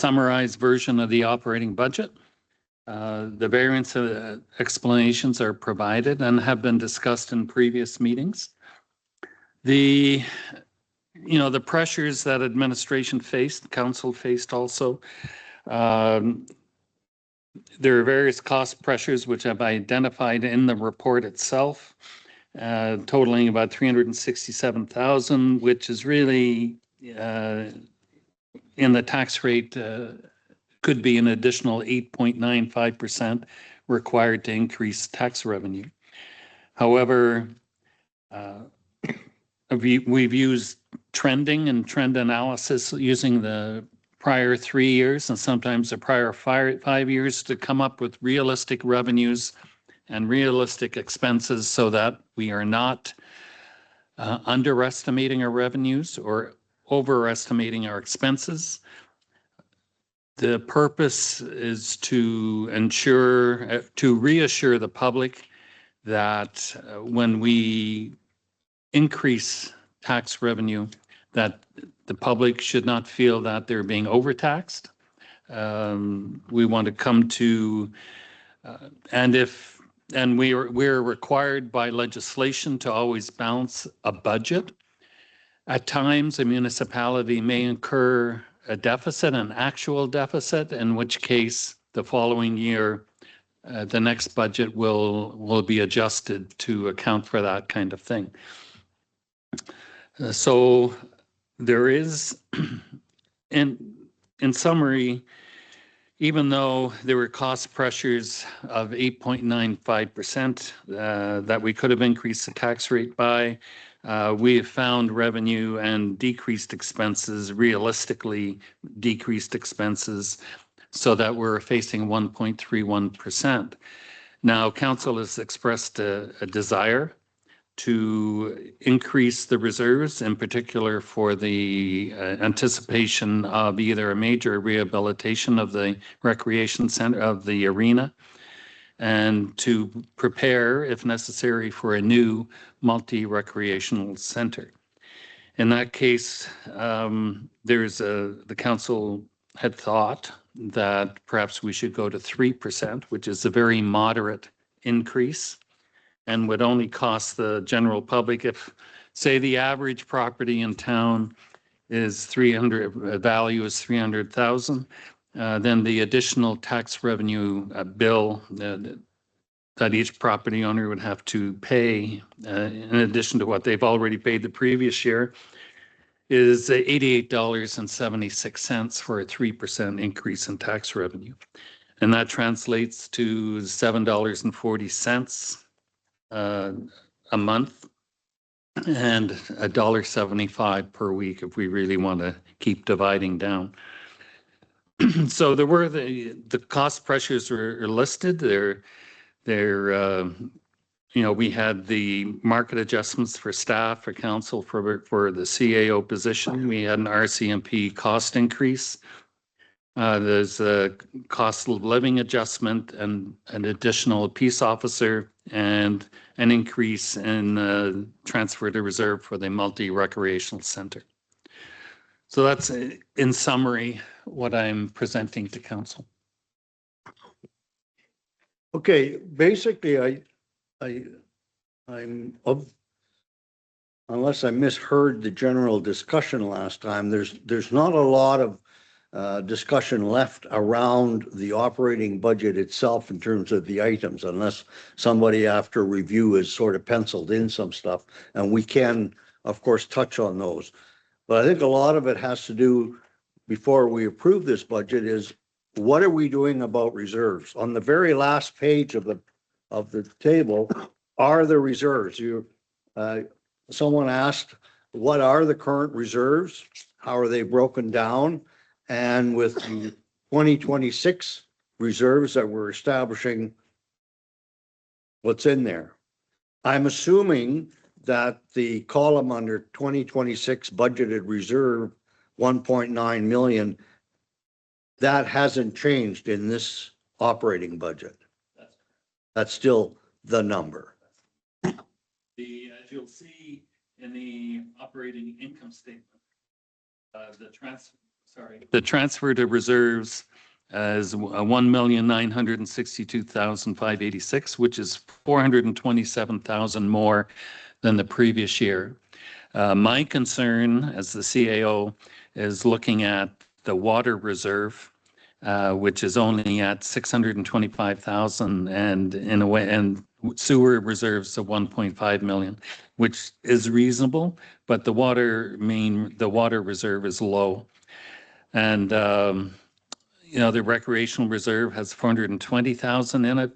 summarized version of the operating budget. The variance explanations are provided and have been discussed in previous meetings. The pressures that administration faced, council faced also. There are various cost pressures which I've identified in the report itself, totaling about $367,000, which is really in the tax rate could be an additional 8.95% required to increase tax revenue. However, we've used trending and trend analysis using the prior 3 years and sometimes the prior 5 years to come up with realistic revenues and realistic expenses so that we are not underestimating our revenues or overestimating our expenses. The purpose is to reassure the public that when we increase tax revenue, that the public should not feel that they're being overtaxed. We want to come to, we're required by legislation to always balance a budget. At times, a municipality may incur a deficit, an actual deficit, in which case the following year, the next budget will be adjusted to account for that kind of thing. So there is, in summary, even though there were cost pressures of 8.95% that we could have increased the tax rate by, we have found revenue and decreased expenses, realistically decreased expenses, so that we're facing 1.31%. Now, council has expressed a desire to increase the reserves, in particular for the anticipation of either a major rehabilitation of the recreation center, of the arena, and to prepare, if necessary, for a new multi-recreational center. In that case, the council had thought that perhaps we should go to 3%, which is a very moderate increase, and would only cost the general public if, say, the average property in town is value is $300,000, then the additional tax revenue bill that each property owner would have to pay, in addition to what they've already paid the previous year, is $88.76 for a 3% increase in tax revenue. And that translates to $7.40 a month and $1.75 per week if we really want to keep dividing down. So there were the cost pressures were listed. We had the market adjustments for staff, for council, for the CAO position. We had an RCMP cost increase. There's a cost of living adjustment and an additional peace officer and an increase in transfer to reserve for the multi-recreational center. So that's, in summary, what I'm presenting to council. Okay, basically, I'm unless I misheard the general discussion last time, there's not a lot of discussion left around the operating budget itself in terms of the items, unless somebody after review has sort of penciled in some stuff, and we can, of course, touch on those. But I think a lot of it has to do, before we approve this budget, is what are we doing about reserves? On the very last page of the table are the reserves. Someone asked, what are the current reserves? How are they broken down? And with the 2026 reserves that we're establishing, what's in there? I'm assuming that the column under 2026 budgeted reserve, 1.9 million, that hasn't changed in this operating budget. That's still the number. As you'll see in the operating income statement, sorry. The transfer to reserves is 1,962,586, which is 427,000 more than the previous year. My concern as the CAO is looking at the water reserve, which is only at 625,000 and in a way, and sewer reserves of 1.5 million, which is reasonable, but the water reserve is low. And, the recreational reserve has 420,000 in it,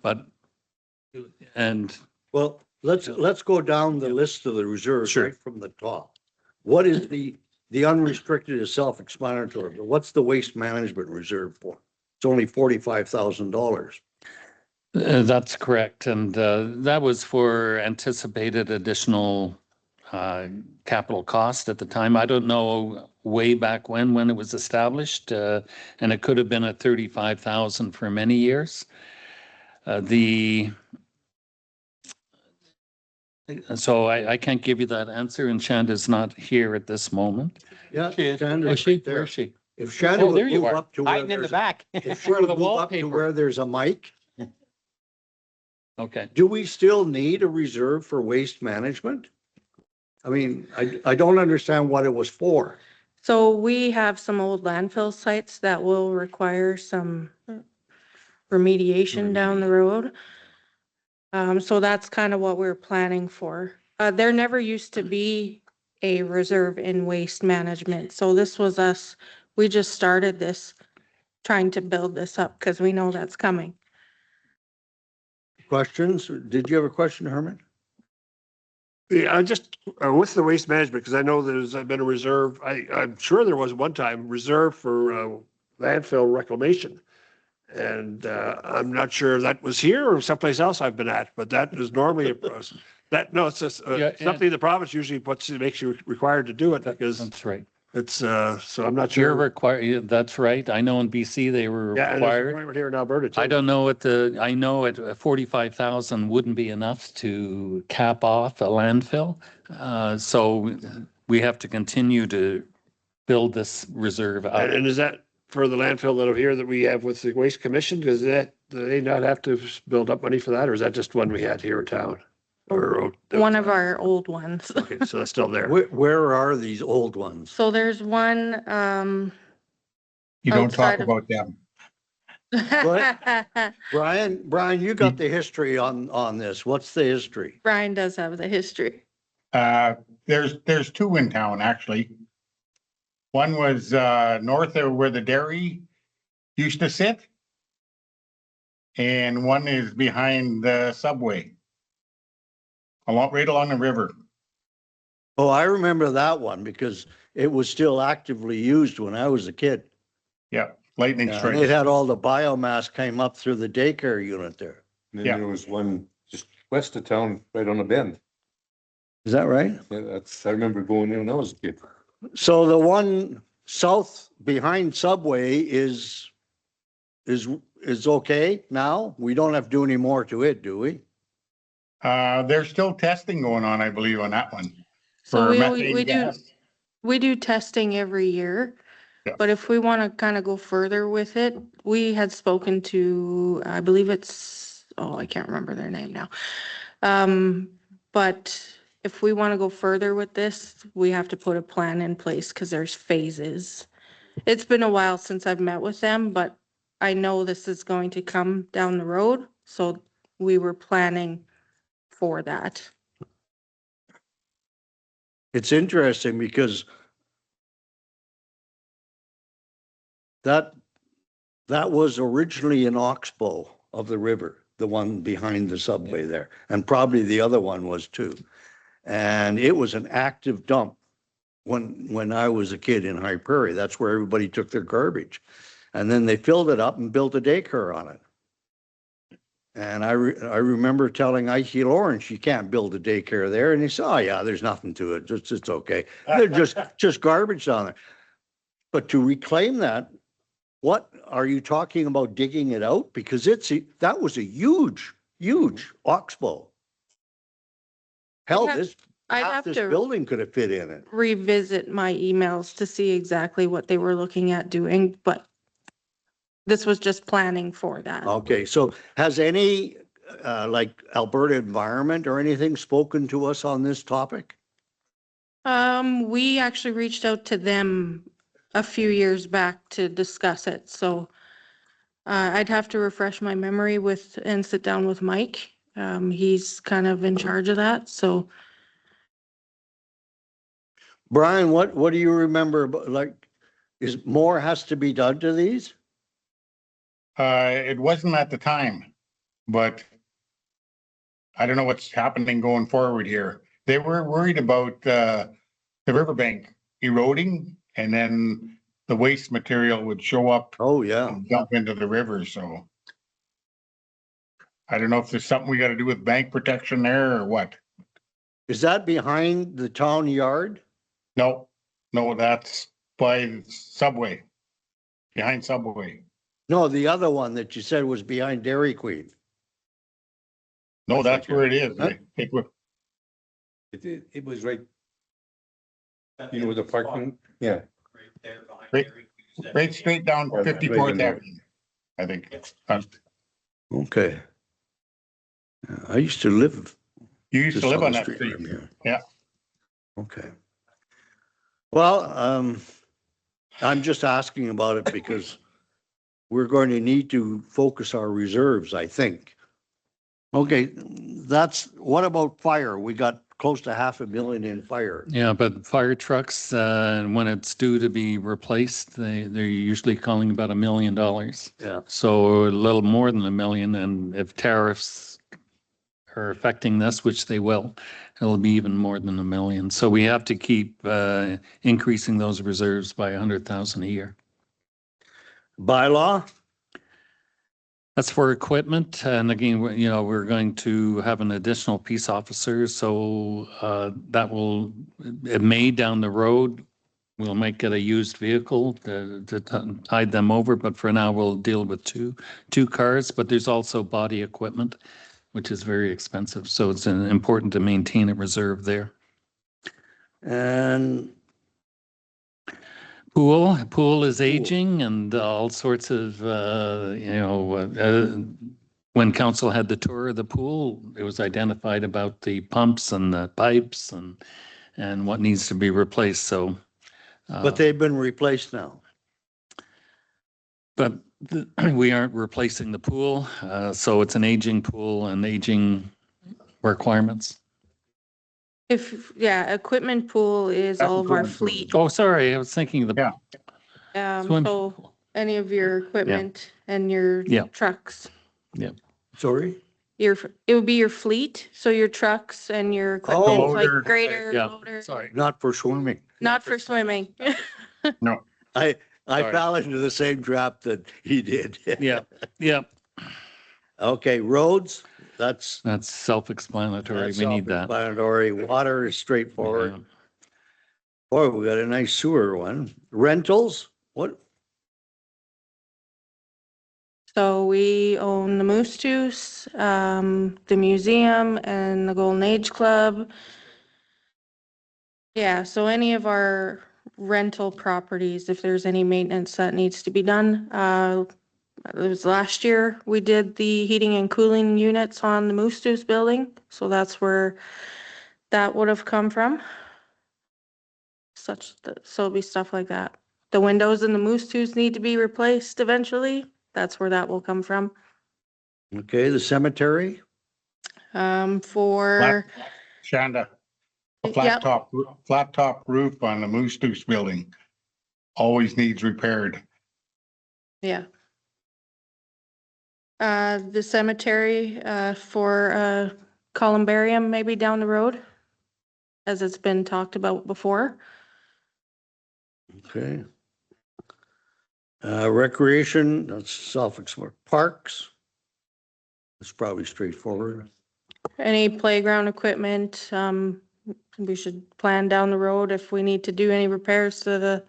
and Well, let's go down the list of the reserves Sure. right from the top. What is the unrestricted is self-explanatory, but what's the waste management reserve for? It's only $45,000. That's correct. And that was for anticipated additional capital cost at the time. I don't know way back when it was established, and it could have been at 35,000 for many years. So I can't give you that answer, and Shanda's not here at this moment. Yeah. She is. Shanda's Is she? right there. Where is she? If Shanda Oh, there would you move are. up to where Hiding in the there's, back. if she Part would of the move up to wallpaper. where there's a mic, Okay. do we still need a reserve for waste management? I mean, I don't understand what it was for. So we have some old landfill sites that will require some remediation down the road. So that's kind of what we're planning for. There never used to be a reserve in waste management. So this was us, we just started this, trying to build this up because we know that's coming. Questions? Did you have a question, Herman? Yeah, I just, with the waste management, because I know there's been a reserve, I'm sure there was one time reserve for landfill reclamation. And I'm not sure if that was here or someplace else I've been at, but that is normally, it's just Yeah, something the province usually makes you required to do it because That's right. it's, so I'm not You're sure. required, that's right. I know in BC they were Yeah, and there's a required. requirement here in Alberta too. I don't know what I know at 45,000 wouldn't be enough to cap off a landfill. So we have to continue to build this reserve up. And is that for the landfill that are here that we have with the Waste Commission? Does do they not have to build up money for that, or is that just one we had here in town? Or One of our old ones. Okay, so that's still there. Where are these old ones? So there's one, You don't outside talk of- about them. Brian, you got the history on this. What's the history? Brian does have the history. There's two in town, actually. One was north of where the dairy used to sit. And one is behind the subway. Right along the river. Oh, I remember that one because it was still actively used when I was a kid. Yeah, lightning And strike. it had all the biomass came up through the daycare unit there. Then Yeah. there was one just west of town, right on the bend. Is that right? Yeah, I remember going in when I was a kid. So the one south behind Subway is okay now? We don't have to do any more to it, do we? There's still testing going on, I believe, on that one. So for we methane do, gas. we do testing every year. Yeah. But if we want to kind of go further with it, we had spoken to, I believe I can't remember their name now. But if we want to go further with this, we have to put a plan in place because there's phases. It's been a while since I've met with them, but I know this is going to come down the road. So we were planning for that. It's interesting because that was originally an oxbow of the river, the one behind the subway there, and probably the other one was too. And it was an active dump when I was a kid in High Prairie. That's where everybody took their garbage. And then they filled it up and built a daycare on it. And I remember telling Ike Lawrence, you can't build a daycare there. And he said, oh yeah, there's nothing to it. It's okay. They're just garbage down there. But to reclaim that, what are you talking about digging it out? Because that was a huge oxbow. Hell, Yeah. I'd half have this to building could have fit in it. revisit my emails to see exactly what they were looking at doing, but this was just planning for that. Okay, so has any, like Alberta Environment or anything spoken to us on this topic? We actually reached out to them a few years back to discuss it, so I'd have to refresh my memory with, and sit down with Mike. He's kind of in charge of that, so Brian, what do you remember, about, like, is more has to be done to these? It wasn't at the time, but I don't know what's happening going forward here. They were worried about, the riverbank eroding and then the waste material would show up Oh, yeah. and dump into the river, so. I don't know if there's something we gotta do with bank protection there or what. Is that behind the town yard? No, no, that's by Subway. Behind Subway. No, the other one that you said was behind Dairy Queen. No, that's where it is. Huh? It was right, you know, the parking, yeah. Right straight down Right 54th in there. Avenue, I think. Okay. I used to live. You used to just live on the that street. from here. Yeah. Okay. Well, I'm just asking about it because we're going to need to focus our reserves, I think. Okay, what about fire? We got close to $500,000 in fire. Yeah, but fire trucks, when it's due to be replaced, they're usually calling about $1 million. Yeah. So a little more than $1 million, and if tariffs are affecting this, which they will, it'll be even more than $1 million. So we have to keep increasing those reserves by 100,000 a year. Bylaw? That's for equipment, and again, we're going to have an additional peace officer, so that will, it may down the road, we'll make it a used vehicle to tide them over, but for now, we'll deal with two cars, but there's also body equipment, which is very expensive, so it's important to maintain a reserve there. And Pool is aging and all sorts of, when council had the tour of the pool, it was identified about the pumps and the pipes and what needs to be replaced, so. but they've been replaced now. But we aren't replacing the pool, so it's an aging pool and aging requirements. equipment pool is That's all of our equipment pool. fleet. Oh, sorry, I was thinking of the. Yeah. Swim So any of your equipment and your Yeah. trucks, Sorry? it would be your fleet, so your trucks and your Oh, equipment, like loader. grader, Yeah, loader. sorry. Not for swimming. Not for swimming. I Sorry. fell into the same trap that he did. Yeah, yeah, Okay, roads, that's. that's self-explanatory. that's We need that. self-explanatory. Water is Yeah. straightforward. Boy, we got a nice sewer one. Rentals, what? So we own the Moose Juice, the museum and the Golden Age Club. Yeah, so any of our rental properties, if there's any maintenance that needs to be done, it was last year, we did the heating and cooling units on the Moose Juice building, so that's where that would have come from. So it'll be stuff like that. The windows in the Moose Juice need to be replaced eventually, that's where that will come from. Okay, the cemetery? For, Shanda, a Yep. flat top roof on the Moose Juice building always needs repaired. yeah. The cemetery, for, columbarium maybe down the road, as it's been talked about before. Okay. Recreation, that's self-explanatory. Parks? It's probably straightforward. Any playground equipment, we should plan down the road if we need to do any repairs to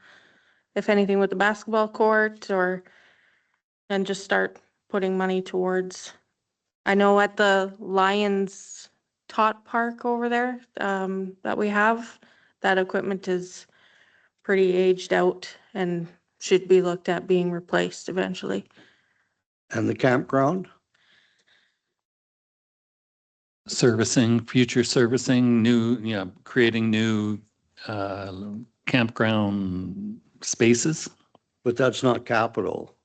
if anything with the basketball court and just start putting money towards. I know at the Lions Tot Park over there, that we have. That equipment is pretty aged out and should be looked at being replaced eventually. And the campground? Servicing, future servicing, new, creating new campground spaces. But that's not capital.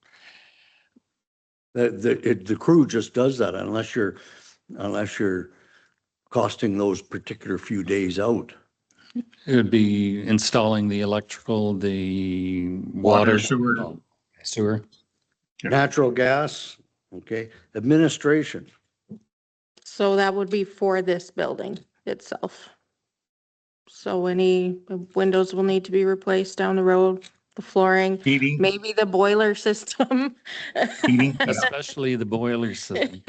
The crew just does that unless you're costing those particular few days out. It would be installing the electrical, the water, Sewer. sewer. Natural gas, okay, administration. So that would be for this building itself. So any windows will need to be replaced down the road, the flooring, Heating, maybe the boiler system. heating. Especially the boiler system.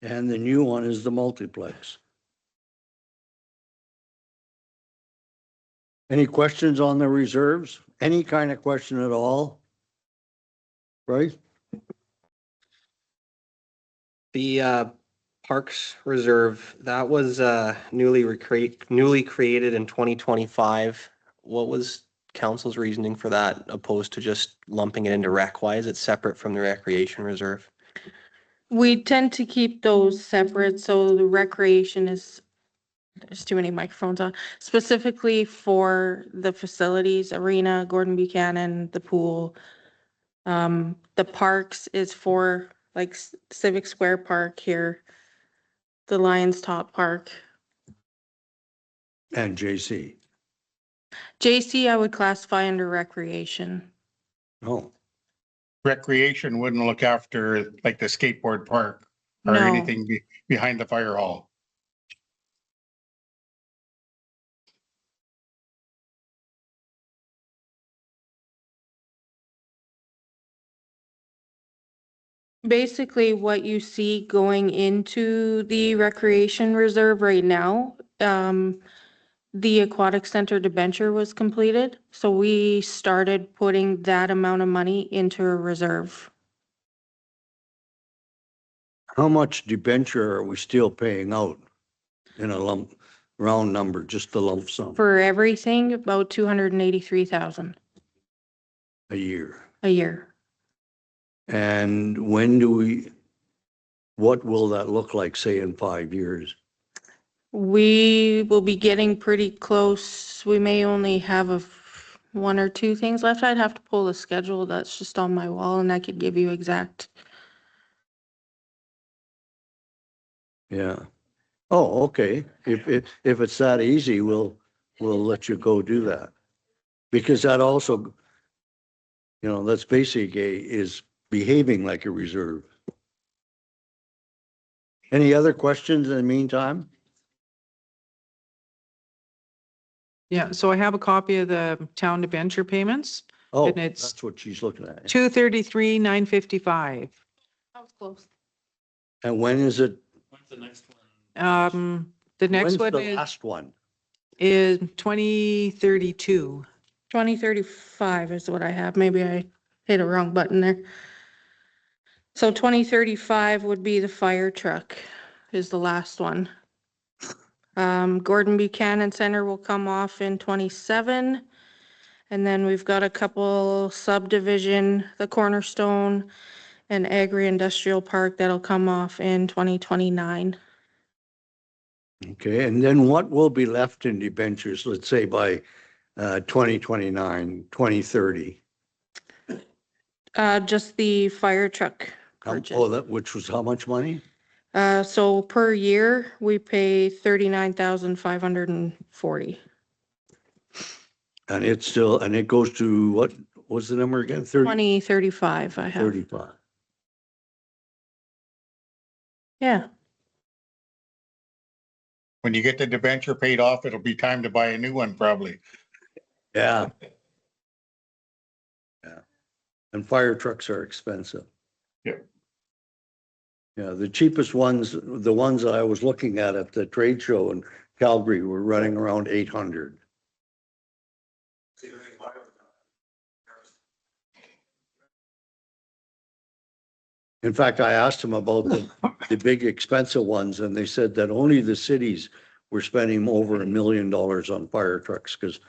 And the new one is the multiplex. Any questions on the reserves? Any kind of question at all? Right? The Parks Reserve, that was newly created in 2025. What was council's reasoning for that, opposed to just lumping it into rec? Why is it separate from the Recreation Reserve? We tend to keep those separate, so the recreation is, there's too many microphones on, specifically for the facilities, arena, Gordon Buchanan, the pool. The parks is for like Civic Square Park here, the Lions Top Park. And JC? JC, I would classify under recreation. No. Recreation wouldn't look after like the skateboard park or No. anything behind the fire hall. Basically, what you see going into the recreation reserve right now, the aquatic center debenture was completed, so we started putting that amount of money into a reserve. How much debenture are we still paying out in a lump, round number, just the lump sum For everything, about 283,000 a year? a year. And what will that look like, say, in 5 years? We will be getting pretty close. We may only have one or two things left. I'd have to pull the schedule that's just on my wall and I could give you exact. Yeah. Oh, okay. If it's that easy, we'll let you go do that. Because that also, that's basically is behaving like a reserve. Any other questions in the meantime? Yeah, so I have a copy of the town debenture payments, Oh, And it's that's what she's looking at. 233,955. That was close. And when is it? When's the next one? The next When's one the last one? is 2032. 2035 is what I have. Maybe I hit a wrong button there. So 2035 would be the fire truck is the last one. Gordon Buchanan Center will come off in 27. And then we've got a couple subdivision, the Cornerstone and Agri-Industrial Park that'll come off in 2029. Okay, and then what will be left in debentures, let's say by 2029, 2030? Just the fire truck purchase. Oh, which was how much money? So per year, we pay 39,540. And it goes to what was the number again? 2035 I have. 35. Yeah. When you get the debenture paid off, it'll be time to buy a new one probably. Yeah. Yeah. And fire trucks are expensive. Yeah. Yeah, the cheapest ones, the ones that I was looking at the trade show in Calgary were running around 800. In fact, I asked them about the big expensive ones and they said that only the cities were spending over $1 million on fire trucks because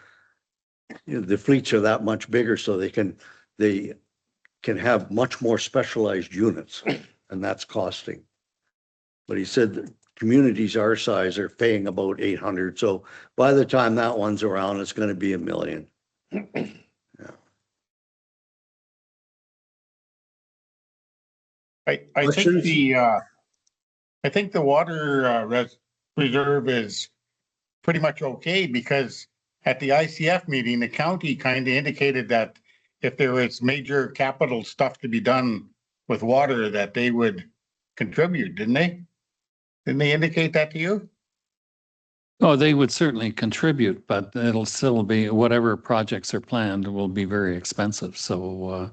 the fleets are that much bigger, so they can have much more specialized units and that's costing. But he said that communities our size are paying about 800. So by the time that one's around, it's going to be $1 million. I think Questions? I think the water reserve is pretty much okay because at the ICF meeting, the county kind of indicated that if there was major capital stuff to be done with water, that they would contribute, didn't they? Didn't they indicate that to you? Oh, they would certainly contribute, but it'll still be, whatever projects are planned will be very expensive. So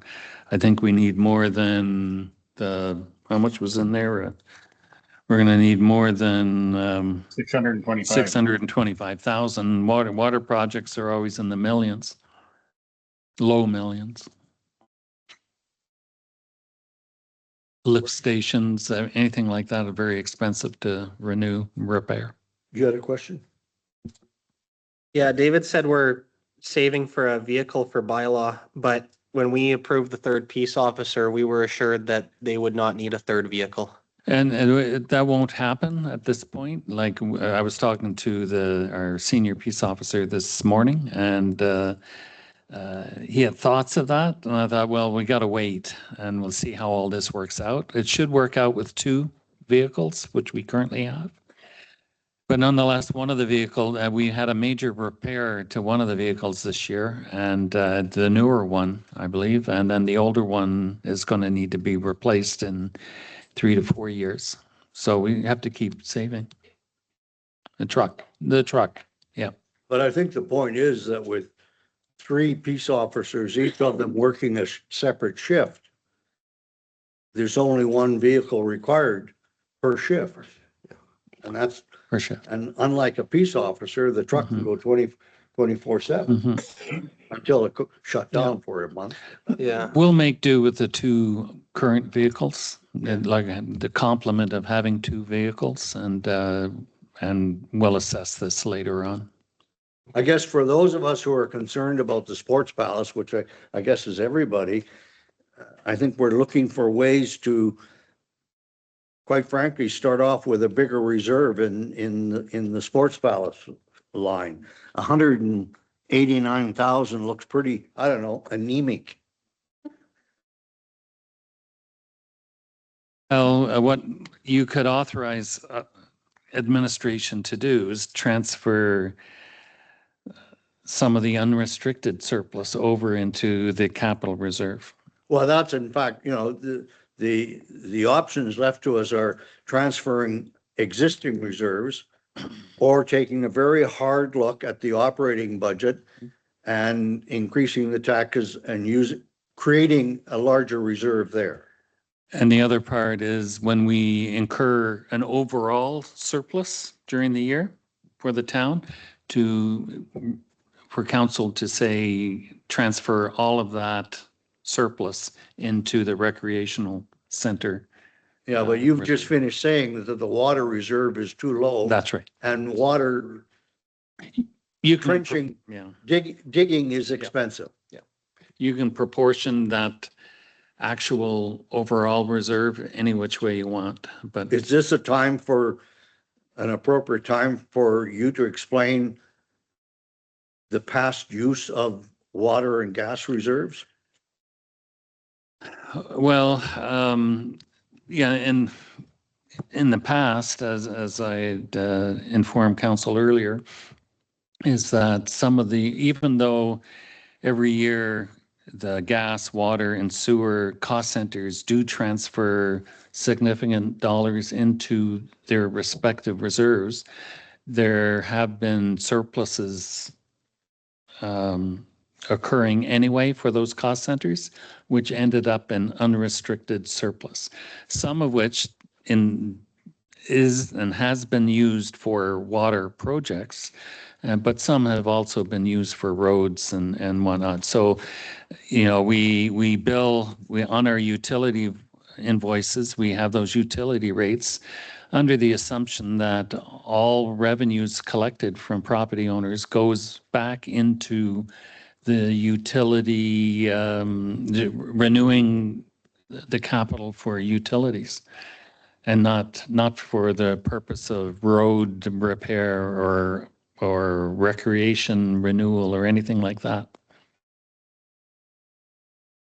I think we need more than how much was in there? We're going to need more than 625. 625,000. Water projects are always in the millions, low millions. Lift stations, anything like that are very expensive to renew, repair. You had a question? Yeah, David said we're saving for a vehicle for bylaw, but when we approved the third peace officer, we were assured that they would not need a third vehicle. And that won't happen at this point. Like I was talking to our senior peace officer this morning, and he had thoughts of that. And I thought, well, we got to wait and we'll see how all this works out. It should work out with 2 vehicles, which we currently have. But nonetheless, one of the vehicles, we had a major repair to one of the vehicles this year, and the newer one, I believe, and then the older one is going to need to be replaced in 3 to 4 years. So we have to keep saving. The truck, yeah. But I think the point is that with 3 peace officers, each of them working a separate shift, there's only 1 vehicle required per shift. And that's, For sure. and unlike a peace officer, the truck can go 24/7 Mhm. until it shut down for a month. Yeah. We'll make do with the 2 current vehicles, and like the complement of having 2 vehicles, and we'll assess this later on. I guess for those of us who are concerned about the sports palace, which I guess is everybody, I think we're looking for ways to, quite frankly, start off with a bigger reserve in the sports palace line. 189,000 looks pretty, I don't know, anemic. Well, what you could authorize administration to do is transfer some of the unrestricted surplus over into the capital reserve. Well, that's in fact, the options left to us are transferring existing reserves or taking a very hard look at the operating budget and increasing the taxes and creating a larger reserve there. And the other part is when we incur an overall surplus during the year for the town, for council to say, transfer all of that surplus into the recreational center. Yeah, but you've just finished saying that the water reserve is too low. That's right. And water You can, trenching, yeah, digging is expensive. you can proportion that actual overall reserve any which way you want, but Is this an appropriate time for you to explain the past use of water and gas reserves? well, yeah, in the past, as I had informed council earlier, is that even though every year the gas, water, and sewer cost centers do transfer significant dollars into their respective reserves, there have been surpluses occurring anyway for those cost centers, which ended up in unrestricted surplus, some of which is and has been used for water projects, but some have also been used for roads and whatnot. So, we bill on our utility invoices, we have those utility rates under the assumption that all revenues collected from property owners goes back into the utility, renewing the capital for utilities and not for the purpose of road repair or recreation renewal or anything like that.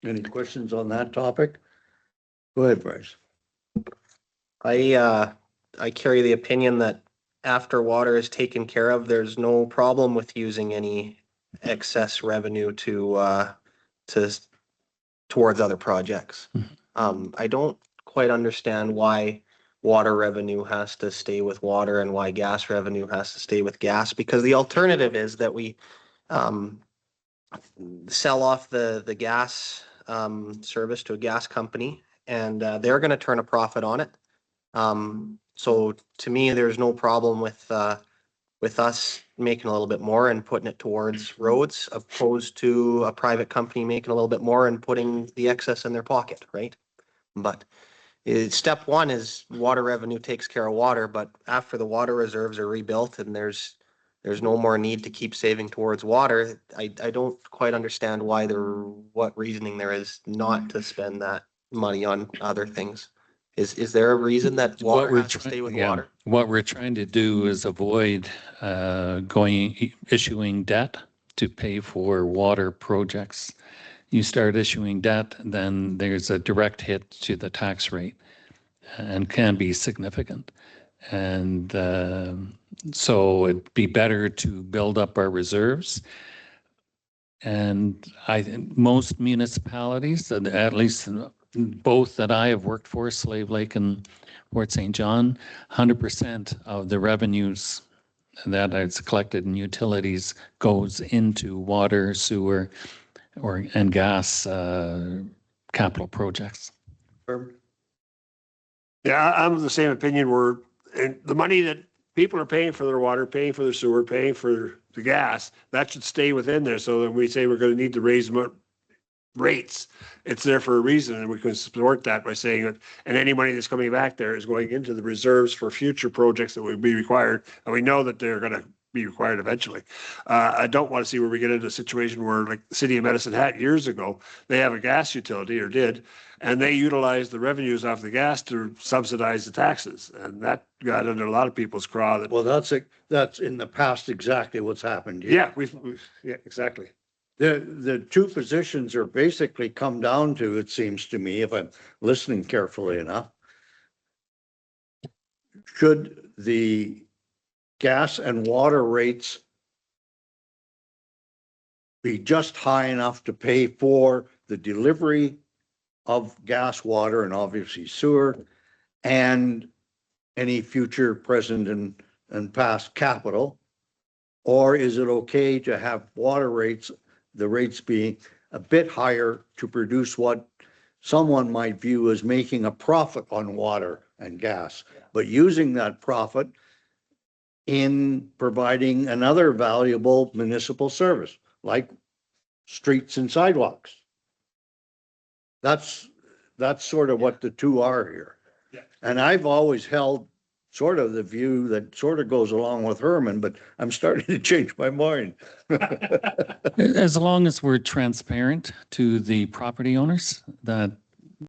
Any questions on that topic? Go ahead, Bryce. I carry the opinion that after water is taken care of, there's no problem with using any excess revenue towards other projects. I don't quite understand why water revenue has to stay with water and why gas revenue has to stay with gas, because the alternative is that we sell off the gas service to a gas company, and they're going to turn a profit on it. So to me, there's no problem with us making a little bit more and putting it towards roads, opposed to a private company making a little bit more and putting the excess in their pocket, right? But step one is water revenue takes care of water, but after the water reserves are rebuilt and there's no more need to keep saving towards water, I don't quite understand what reasoning there is not to spend that money on other things. Is there a reason that water has to stay with water? What we're trying to do is avoid issuing debt to pay for water projects. You start issuing debt, then there's a direct hit to the tax rate and can be significant. And so it'd be better to build up our reserves. And I think most municipalities, at least both that I have worked for, Slave Lake and Port St. John, 100% of the revenues that is collected in utilities goes into water, sewer, and gas capital projects. Yeah, I'm of the same opinion where the money that people are paying for their water, paying for their sewer, paying for the gas, that should stay within there. So that we say we're going to need to raise rates, it's there for a reason, and we can support that by saying that, and any money that's coming back there is going into the reserves for future projects that would be required, and we know that they're going to be required eventually. I don't want to see where we get into a situation where, like the city of Medicine Hat years ago, they have a gas utility, or did, and they utilized the revenues off the gas to subsidize the taxes, and that got under a lot of people's craw. That, Well, that's in the past exactly what's happened here. yeah, yeah, exactly. The two positions are basically come down to, it seems to me, if I'm listening carefully enough, should the gas and water rates be just high enough to pay for the delivery of gas, water, and obviously sewer, and any future present and past capital? Or is it okay to have water rates, the rates being a bit higher to produce what someone might view as making a profit on water and gas, but using that profit in providing another valuable municipal service like streets and sidewalks? That's sort of what the two are here. Yeah. And I've always held sort of the view that sort of goes along with Herman, but I'm starting to change my mind. As long as we're transparent to the property owners, that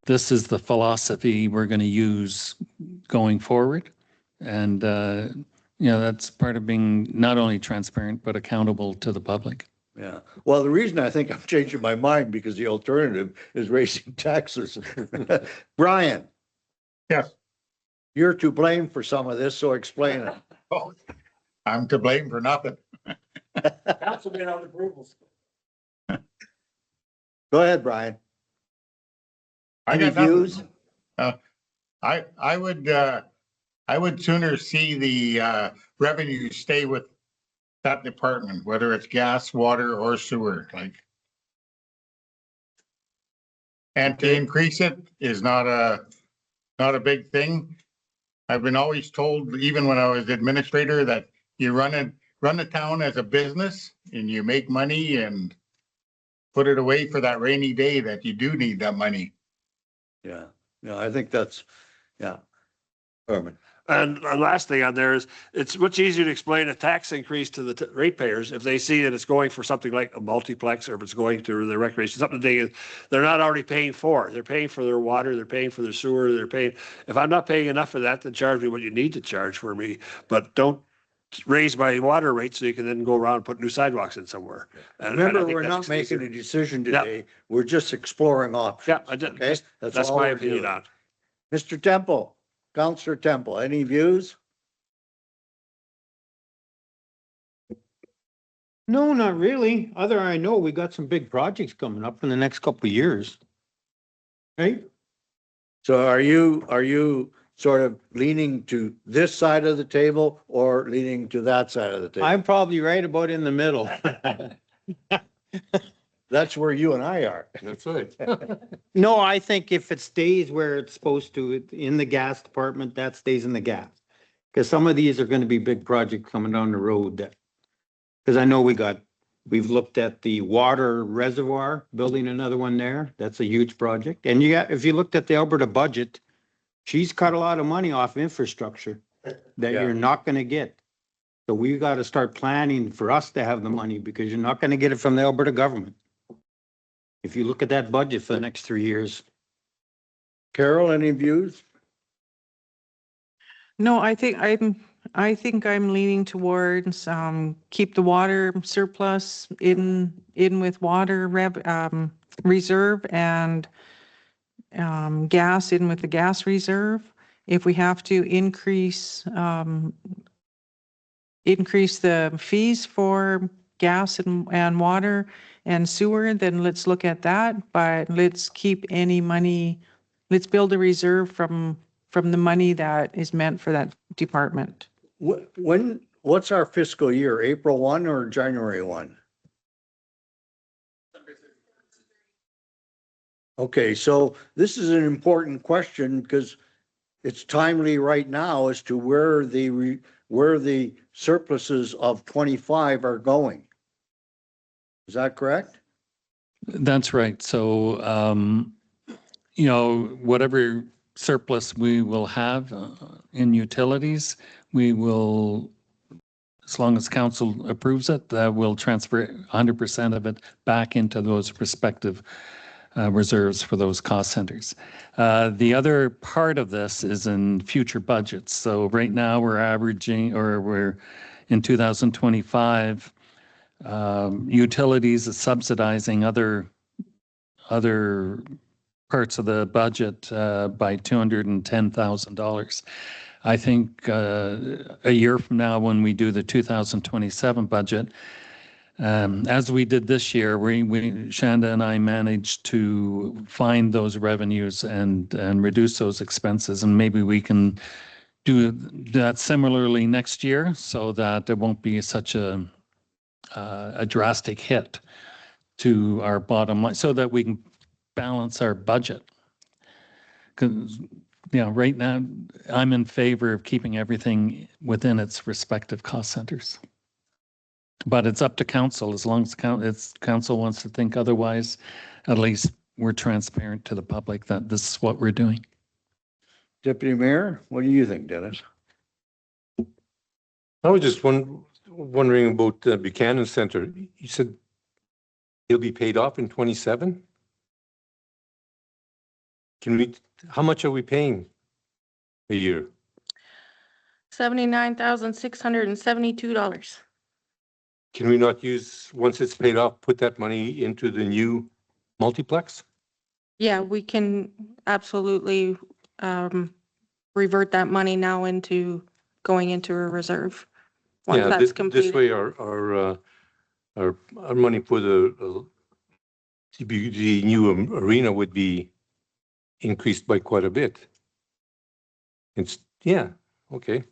this is the philosophy we're going to use going forward. And, that's part of being not only transparent, but accountable to the public. Yeah. Well, the reason I think I'm changing my mind because the alternative is raising taxes. Brian. Yes. You're to blame for some of this, so explain it. Oh, I'm to blame for nothing. Council made out approvals. Go ahead, Brian. I Any got nothing. views? I would sooner see the revenue stay with that department, whether it's gas, water, or sewer, like. And to increase it is not a big thing. I've been always told, even when I was administrator, that you run the town as a business and you make money and put it away for that rainy day that you do need that money. Yeah. Yeah, I think that's, yeah. Herman. And the last thing on there is, it's much easier to explain a tax increase to the ratepayers if they see that it's going for something like a multiplex, or if it's going to the recreation, something they're not already paying for. They're paying for their water, they're paying for their sewer, they're paying, if I'm not paying enough for that, then charge me what you need to charge for me, but don't raise my water rate so you can then go around and put new sidewalks in somewhere. And I Remember, think we're that not makes it making a easier. decision Yeah. today. We're just exploring options. Yeah, Okay, that's all my we're opinion doing. on it. Mr. Temple, Counselor Temple, any views? No, not really. I know we got some big projects coming up in the next couple of years. Right? So are you sort of leaning to this side of the table or leaning to that side of the table? I'm probably right about in the middle. That's where you and I are. That's right. No, I think if it stays where it's supposed to, in the gas department, that stays in the gas. Because some of these are gonna be big projects coming down the road that, because I know we've looked at the water reservoir, building another one there. That's a huge project. And if you looked at the Alberta budget, she's cut a lot of money off infrastructure that Yeah. you're not gonna get. So we gotta start planning for us to have the money, because you're not gonna get it from the Alberta government. If you look at that budget for the next 3 years. Carol, any views? No, I think I'm leaning towards, keep the water surplus in with water reserve, and gas in with the gas reserve. If we have to increase the fees for gas and water and sewer, then let's look at that. But let's keep any money, let's build a reserve from the money that is meant for that department. What's our fiscal year? April 1 or January 1? Okay, so this is an important question because it's timely right now as to where the surpluses of 25 are going. Is that correct? That's right. So, whatever surplus we will have in utilities, we will, as long as council approves it, we'll transfer 100% of it back into those respective reserves for those cost centers. The other part of this is in future budgets. So right now we're in 2025, utilities is subsidizing other parts of the budget by $210,000. I think a year from now, when we do the 2027 budget, as we did this year, Shanda and I managed to find those revenues and reduce those expenses, and maybe we can do that similarly next year, so that there won't be such a drastic hit to our bottom line, so that we can balance our budget. Because right now I'm in favor of keeping everything within its respective cost centers. But it's up to council. As long as council wants to think otherwise, at least we're transparent to the public that this is what we're doing. Deputy Mayor, what do you think, Dennis? I was just wondering about Buchanan Center. You said he'll be paid off in 27? How much are we paying a year? $79,672. Can we not use, once it's paid off, put that money into the new multiplex? Yeah, we can absolutely revert that money now into going into a reserve. Once Yeah, that's this completed. way our money for the new arena would be increased by quite a bit. Okay.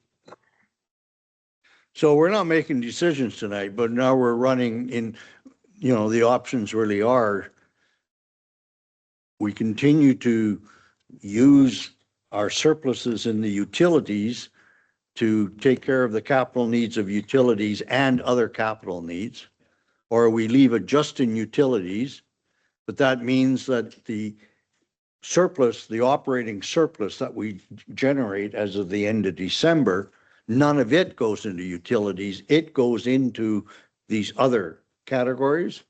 So we're not making decisions tonight, but now we're running in, the options really are. We continue to use our surpluses in the utilities to take care of the capital needs of utilities and other capital needs, or we leave it just in utilities, but that means that the surplus, the operating surplus that we generate as of the end of December, none of it goes into utilities. It goes into these other categories?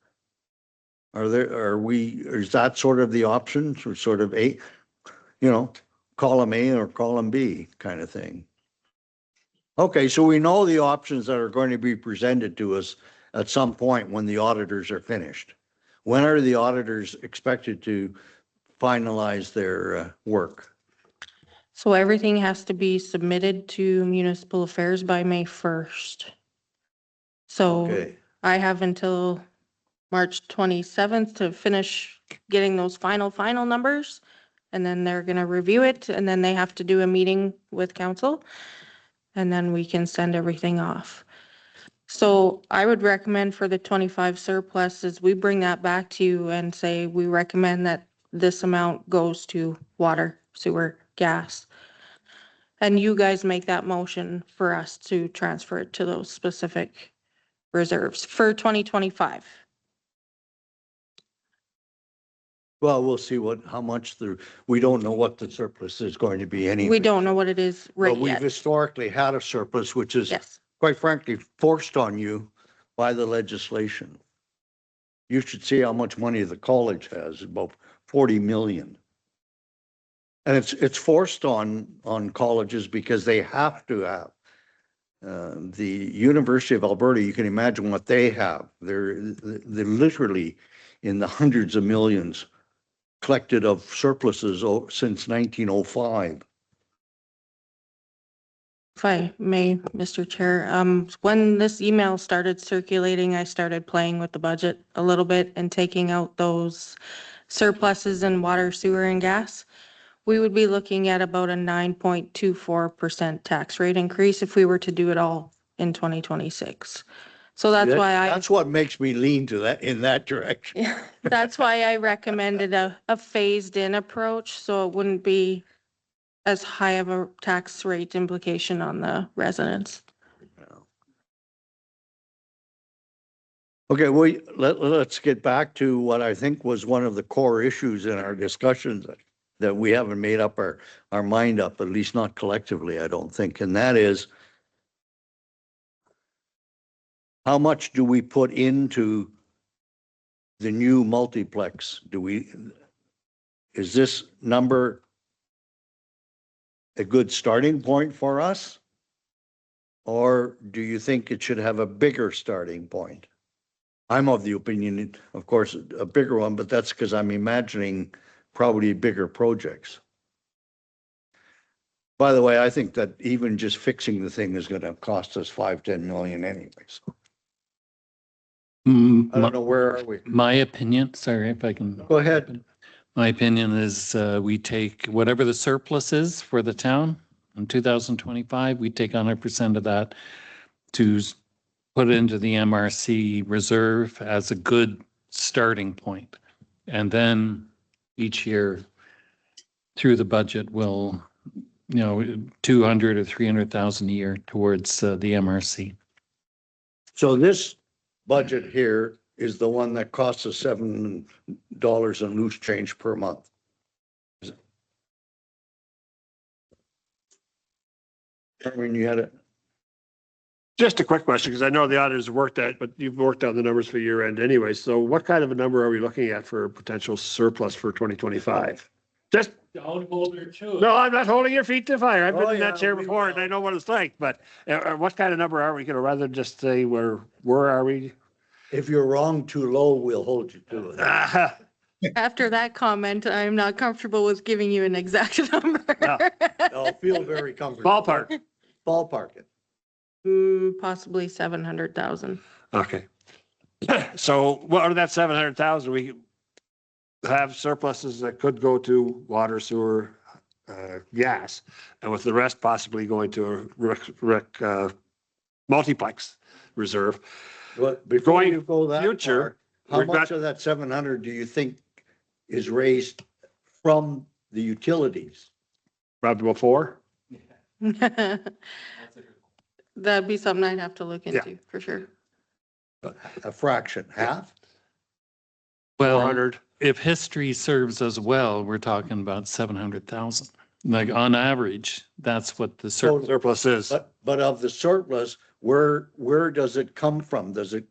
Is that sort of the options or sort of a, column A or column B kind of thing? Okay, so we know the options that are going to be presented to us at some point when the auditors are finished. When are the auditors expected to finalize their work? So everything has to be submitted to municipal affairs by May 1st. So Okay, I have until March 27th to finish getting those final numbers. And then they're gonna review it, and then they have to do a meeting with council. And then we can send everything off. So I would recommend for the 25 surplus is we bring that back to you and say, we recommend that this amount goes to water, sewer, gas. And you guys make that motion for us to transfer it to those specific reserves for 2025. well, we'll see how much we don't know what the surplus is going to be anyway. We don't know what it is right But we've yet. historically had a surplus, which is Yes. quite frankly forced on you by the legislation. You should see how much money the college has, about 40 million. And it's forced on colleges because they have to have. The University of Alberta, you can imagine what they have. They're literally in the hundreds of millions collected of surpluses since 1905. If I may, Mr. Chair, when this email started circulating, I started playing with the budget a little bit and taking out those surpluses in water, sewer, and gas. We would be looking at about a 9.24% tax rate increase if we were to do it all in 2026. So that's why That's what makes me lean to that, in that direction. yeah, that's why I recommended a phased in approach, so it wouldn't be as high of a tax rate implication on the residents. Okay, well, let's get back to what I think was one of the core issues in our discussions that we haven't made up our mind up, at least not collectively, I don't think, and that is how much do we put into the new multiplex? Is this number a good starting point for us? Or do you think it should have a bigger starting point? I'm of the opinion, of course, a bigger one, but that's because I'm imagining probably bigger projects. By the way, I think that even just fixing the thing is going to cost us 5-10 million anyways. I don't know, where are we? My opinion, sorry if I can. Go ahead. My opinion is we take whatever the surplus is for the town in 2025, we take 100% of that to put it into the MRC reserve as a good starting point. And then each year through the budget will, 200 or 300,000 a year towards the MRC. So this budget here is the one that costs us $7 in loose change per month. When you had it, Just a quick question, because I know the auditors have worked at, but you've worked on the numbers for year end anyway. So what kind of a number are we looking at for potential surplus for 2025? Just, Don't hold her to it. no, I'm not holding your feet to the fire. I've been Oh, in that yeah, chair we before and I know what it's like, but what kind of number are we gonna, rather than just say where are we? if you're wrong too low, we'll hold you to it. After that comment, I'm not comfortable with giving you an exact number. No. I'll feel very comfortable. Ballpark. Ballpark it. Possibly 700,000. Okay. So what are that 700,000? We have surpluses that could go to water, sewer, gas, and with the rest possibly going to a multiplex reserve. But before Going you go that future, far, how we've much got- of that 700 do you think is raised from the utilities? Probably before. That'd be something I'd have to look into for sure. A fraction, half? Well, 400. if history serves us well, we're talking about 700,000. Like on average, that's what the So- Surplus is. But of the surplus, where does it come from? Does it,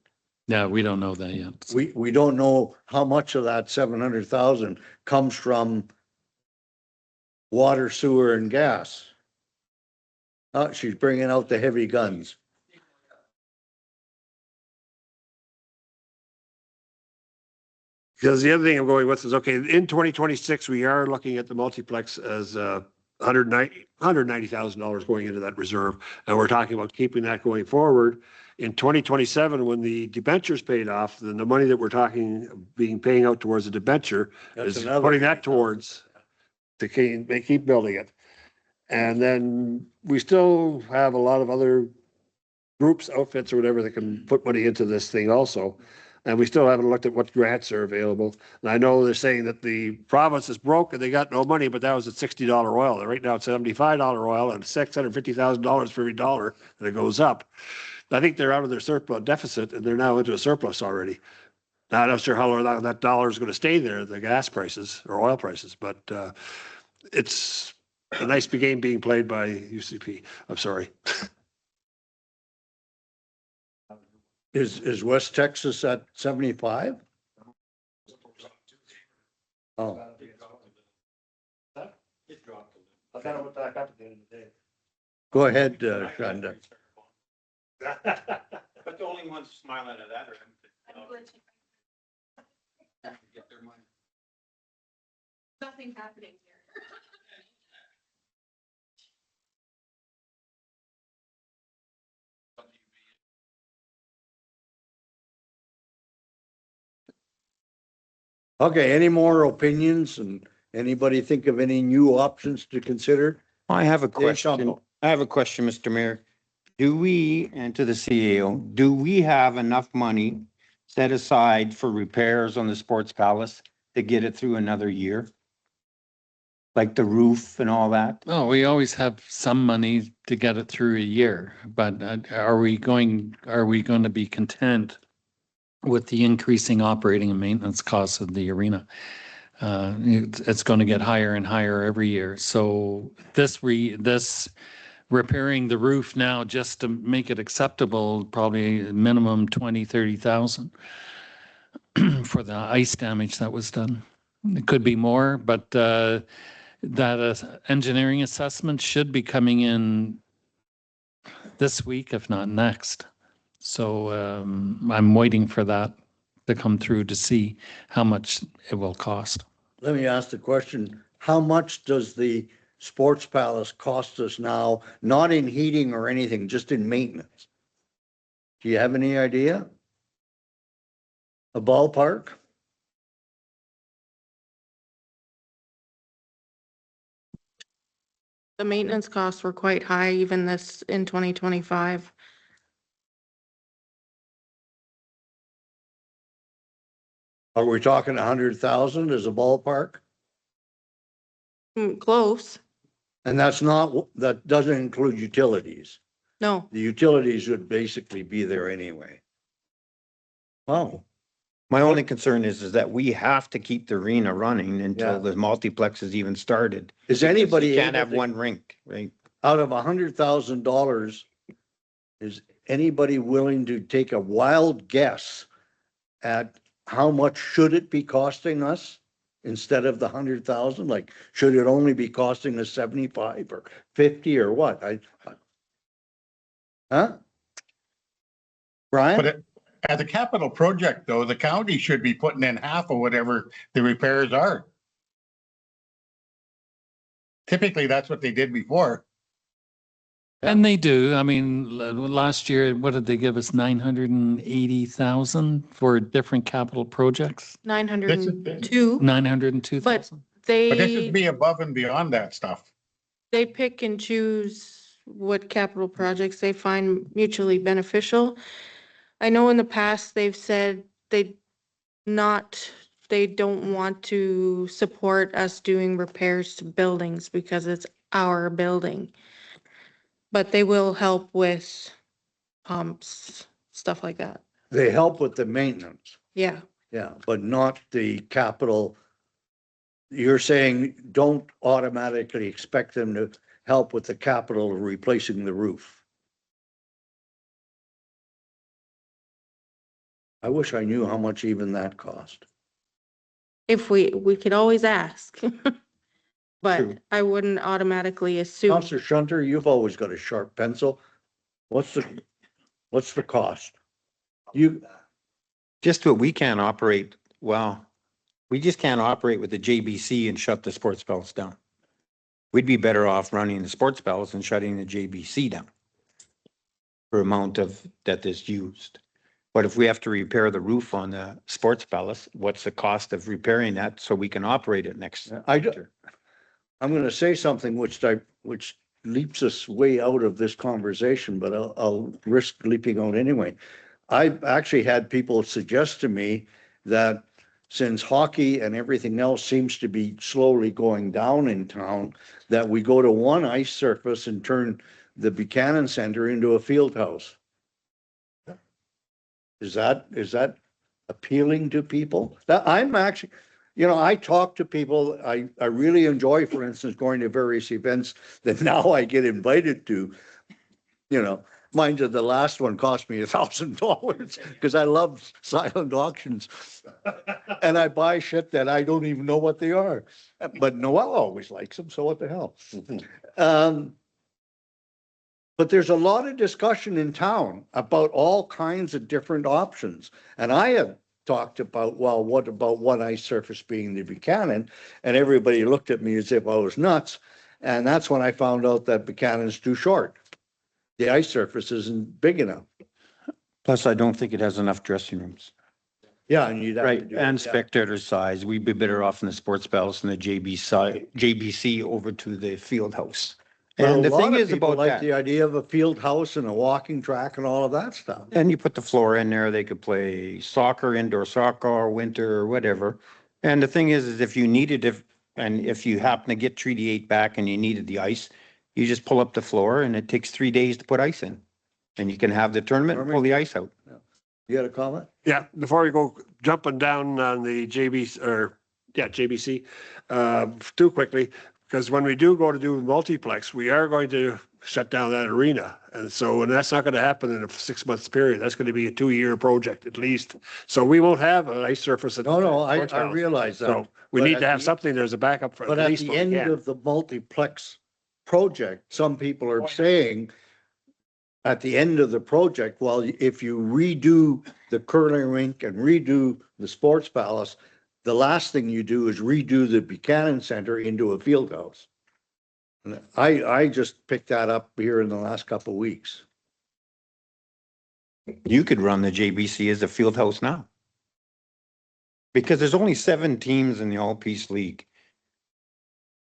yeah, we don't know that yet. we don't know how much of that 700,000 comes from water, sewer and gas. Oh, she's bringing out the heavy guns. Because the other thing I'm going with is, okay, in 2026, we are looking at the multiplex as $190,000 going into that reserve. And we're talking about keeping that going forward. In 2027, when the debenture's paid off, then the money that we're talking, paying out towards the debenture That's is another putting that 80,000. towards to keep building it. And then we still have a lot of other groups, outfits or whatever that can put money into this thing also. And we still haven't looked at what grants are available. And I know they're saying that the province is broke and they got no money, but that was at $60 oil. Right now it's $75 oil and $650,000 for every dollar that it goes up. I think they're out of their surplus deficit and they're now into a surplus already. Now, I'm not sure how long that dollar is going to stay there, the gas prices or oil prices, but it's a nice game being played by UCP. I'm sorry. Is West Texas at 75? Oh, I kind of went back up at the end of the day. go ahead, Shonda. But the only ones smiling at that are. Get their money. Nothing happening here. Okay, any more opinions and anybody think of any new options to consider? I have a Dave Shumpo. question, Mr. Mayor. Do we, and to the CAO, do we have enough money set aside for repairs on the Sports Palace to get it through another year? Like the roof and all that? Oh, we always have some money to get it through a year, but are we going to be content with the increasing operating and maintenance costs of the arena? It's going to get higher and higher every year. So this repairing the roof now just to make it acceptable, probably minimum 20, 30,000 for the ice damage that was done. It could be more, but that engineering assessment should be coming in this week, if not next. So I'm waiting for that to come through to see how much it will cost. Let me ask the question, how much does the Sports Palace cost us now? Not in heating or anything, just in maintenance? Do you have any idea? A ballpark? The maintenance costs were quite high even this in 2025. Are we talking 100,000 as a ballpark? Close. And that doesn't include utilities. No, The utilities would basically be there anyway. Wow. My only concern is that we have to keep the arena running Yeah. until the multiplex is even started. Is anybody You can't able have to- one rink, right? Out of $100,000, is anybody willing to take a wild guess at how much should it be costing us instead of the 100,000? Like, should it only be costing us 75 or 50 or what? Huh? Brian? But as a capital project, though, the county should be putting in half of whatever the repairs are. Typically, that's what they did before. And they do. I mean, last year, what did they give us? 980,000 for different capital projects? 902. 902,000? But this They would be above and beyond that stuff. pick and choose what capital projects they find mutually beneficial. I know in the past they've said they don't want to support us doing repairs to buildings because it's our building. But they will help with pumps, stuff like that. They help with the maintenance. Yeah, Yeah, but not the capital. You're saying don't automatically expect them to help with the capital of replacing the roof. I wish I knew how much even that cost. If we could always ask. True. But I wouldn't automatically assume. Counselor Shunter, you've always got a sharp pencil. What's the cost? You, Just what we can't operate, well, we just can't operate with the JBC and shut the sports palace down. We'd be better off running the sports palace and shutting the JBC down for amount of, that is used. But if we have to repair the roof on the sports palace, what's the cost of repairing that so we can operate it next? I'm gonna say something which leaps us way out of this conversation, but I'll risk leaping out anyway. I've actually had people suggest to me that since hockey and everything else seems to be slowly going down in town, that we go to one ice surface and turn the Buchanan Center into a field house. Is that appealing to people? That I'm actually, I talk to people, I really enjoy, for instance, going to various events that now I get invited to. Mind you, the last one cost me $1,000 because I love silent auctions. And I buy shit that I don't even know what they are. But Noel always likes them, so what the hell? But there's a lot of discussion in town about all kinds of different options. And I have talked about, well, what about one ice surface being the Buchanan? And everybody looked at me as if I was nuts. And that's when I found out that Buchanan's too short. The ice surface isn't big enough. Plus, I don't think it has enough dressing rooms. Yeah, and you'd have to Right, do it, and yeah. spectator size. We'd be better off in the sports palace and the JBC over to the field house. But And a the lot thing of is people about like that. the idea of a field house and a walking track and all of that stuff. And you put the floor in there, they could play soccer, indoor soccer, or winter or whatever. And the thing is if you needed, if you happen to get Treaty 8 back and you needed the ice, you just pull up the floor and it takes 3 days to put ice in. And you can have the tournament and pull the ice out. You got a comment? Yeah, before we go jumping down on the JBC, too quickly, because when we do go to do multiplex, we are going to shut down that arena. And that's not going to happen in a 6 months period. That's going to be a 2-year project at least. So we won't have an ice surface. No, I realize that. So we But need at to have the- something, there's a backup for But at at least the what we end can. of the multiplex project, some people are saying at the end of the project, well, if you redo the curling rink and redo the sports palace, the last thing you do is redo the Buchanan Center into a field house. And I just picked that up here in the last couple of weeks. You could run the JBC as a field house now. Because there's only 7 teams in the All Peace League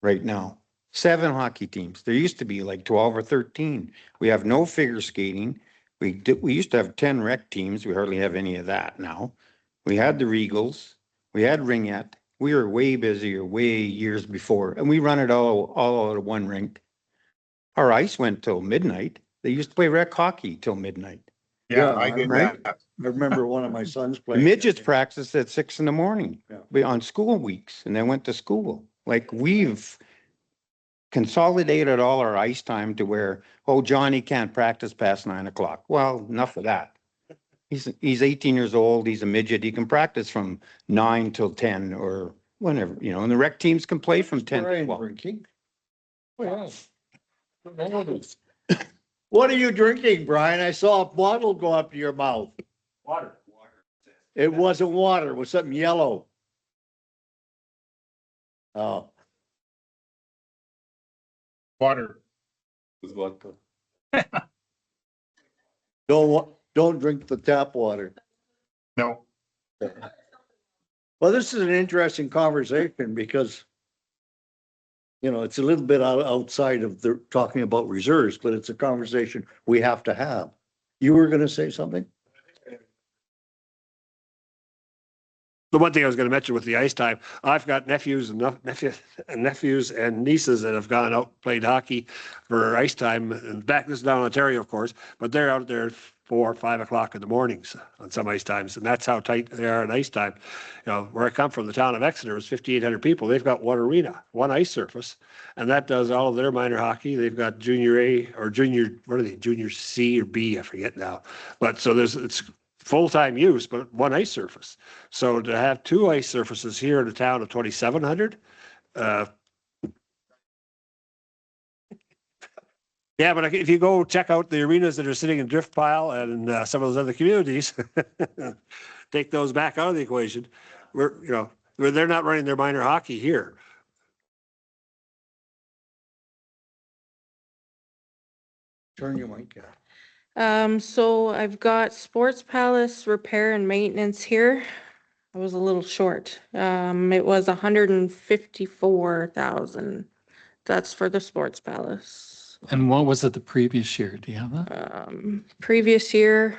right now. 7 hockey teams. There used to be like 12 or 13. We have no figure skating. We used to have 10 rec teams. We hardly have any of that now. We had the Regals. We had Ringette. We were way busier, way years before, and we run it all out of one rink. Our ice went till midnight. They used to play rec hockey till midnight. Yeah, Yeah, I did right. that. I remember one of my sons playing. Midgets practiced at 6 in the morning Yeah. on school weeks and then went to school. Like we've consolidated all our ice time to where, oh, Johnny can't practice past 9 o'clock. Well, enough of that. He's 18 years old. He's a midget. He can practice from 9 till 10 or whenever, and the rec teams can play from 10 to Brian 12. drinking? What are you drinking, Brian? I saw a bottle go up to your mouth. Water. It wasn't water, it was something yellow. Oh, Water. don't drink the tap water. No. Well, this is an interesting conversation because it's a little bit outside of the talking about reserves, but it's a conversation we have to have. You were going to say something? The one thing I was going to mention with the ice time, I've got nephews and nieces that have gone out, played hockey for ice time, and this is down in Ontario, of course, but they're out there 4 or 5 o'clock in the mornings on some ice times. And that's how tight they are at ice time. You know, where I come from, the town of Exeter is 5,800 people. They've got one arena, one ice surface, and that does all of their minor hockey. They've got junior A or junior, what are they, junior C or B, I forget now. But so it's full-time use, but one ice surface. So to have 2 ice surfaces here in a town of 2,700, yeah, but if you go check out the arenas that are sitting in Drift Pile and some of those other communities, take those back out of the equation. They're not running their minor hockey here. Turn your mic on. So I've got Sports Palace repair and maintenance here. I was a little short. It was 154,000. That's for the Sports Palace. And what was it the previous year? Do you have that? Previous year,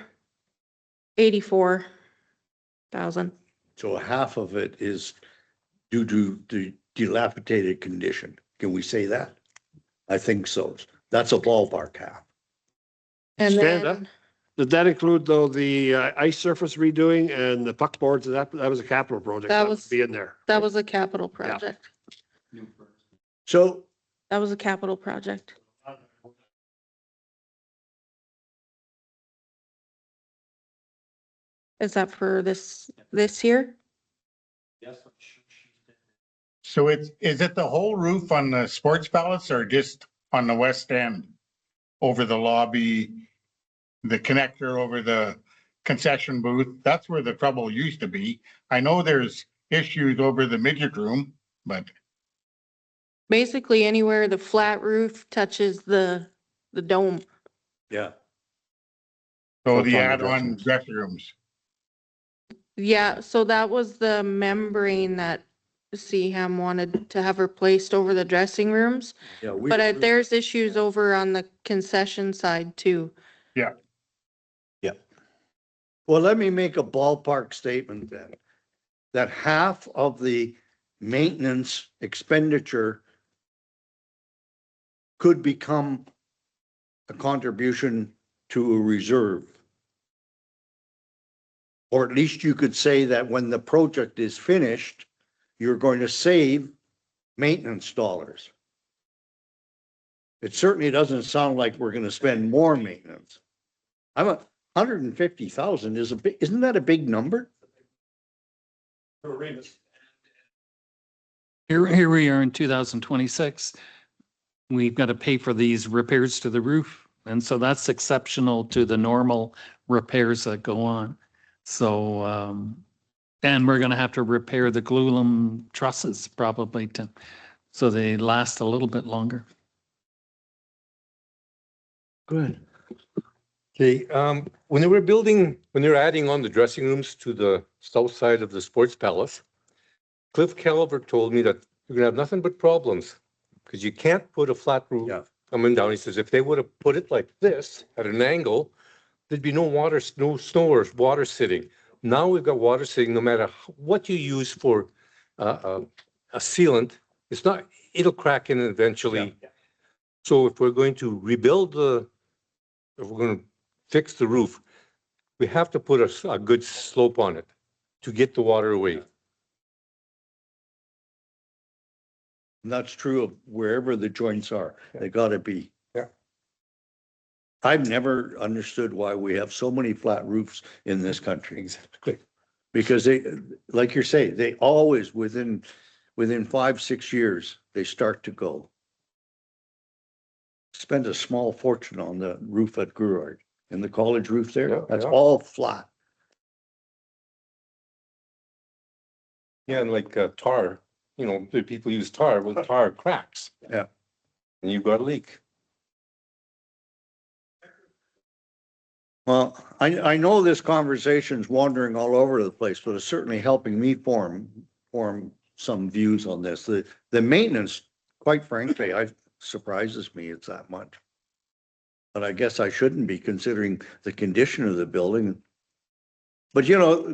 84,000. So half of it is due to the dilapidated condition. Can we say that? I think so. That's a ballpark half. And Stand up. then, Did that include though the ice surface redoing and the puck boards? That was a capital project. That would was- be in there. that was a capital project. So That was a capital project. Is that for this year? So is it the whole roof on the Sports Palace or just on the west end? Over the lobby, the connector over the concession booth? That's where the trouble used to be. I know there's issues over the midget room, but Basically anywhere the flat roof touches the dome. yeah, so What's the on the add-on dressing dressing rooms. Yeah, so that was the membrane that Seaham wanted to have replaced over the dressing rooms. yeah. But there's issues over on the concession side too. Well, let me make a ballpark statement then. That half of the maintenance expenditure could become a contribution to a reserve. Or at least you could say that when the project is finished, you're going to save maintenance dollars. It certainly doesn't sound like we're gonna spend more maintenance. 150,000 is isn't that a big number? Here we are in 2026. We've got to pay for these repairs to the roof. And so that's exceptional to the normal repairs that go on. So, and we're going to have to repair the glulam trusses probably so they last a little bit longer. Good. Okay, when they were adding on the dressing rooms to the south side of the Sports Palace, Cliff Calvert told me that you're gonna have nothing but problems because you can't put a flat roof Yeah. coming down. He says if they would have put it like this at an angle, there'd be no water, no snow or water sitting. Now we've got water sitting no matter what you use for a sealant. It's not, it'll crack in eventually. So if we're going to rebuild if we're going to fix the roof, we have to put a good slope on it to get the water away. And that's true of wherever the joints are. They gotta be. Yeah. I've never understood why we have so many flat roofs in this country. Exactly. Because they, like you say, they always within 5-6 years, they start to go. Spend a small fortune on the roof at Gruard and the college roof there. Yeah, That's yeah. all flat. Yeah, and like tar, the people use tar, well, tar cracks. Yeah. And you've got a leak. Well, I know this conversation's wandering all over the place, but it's certainly helping me form some views on this. The maintenance, quite frankly, surprises me it's that much. But I guess I shouldn't be considering the condition of the building. But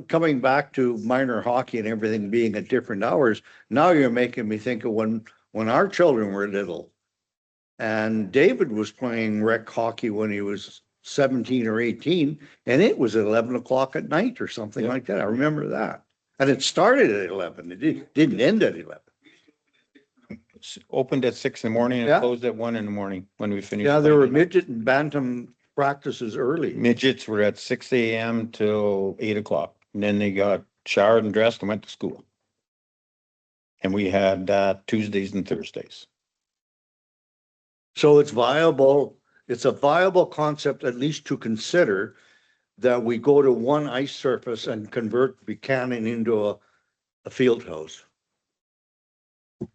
coming back to minor hockey and everything being at different hours, now you're making me think of when our children were little. And David was playing rec hockey when he was 17 or 18, and it was at 11 o'clock at night or something like that. I remember that. And it started at 11. It didn't end at 11. Opened at 6 in the morning Yeah. and closed at 1 in the morning when we finished. Yeah, there were playing. midget and bantam practices early. Midgets were at 6 AM till 8 o'clock. And then they got showered and dressed and went to school. And we had Tuesdays and Thursdays. So it's viable. It's a viable concept, at least to consider, that we go to one ice surface and convert Buchanan into a field house.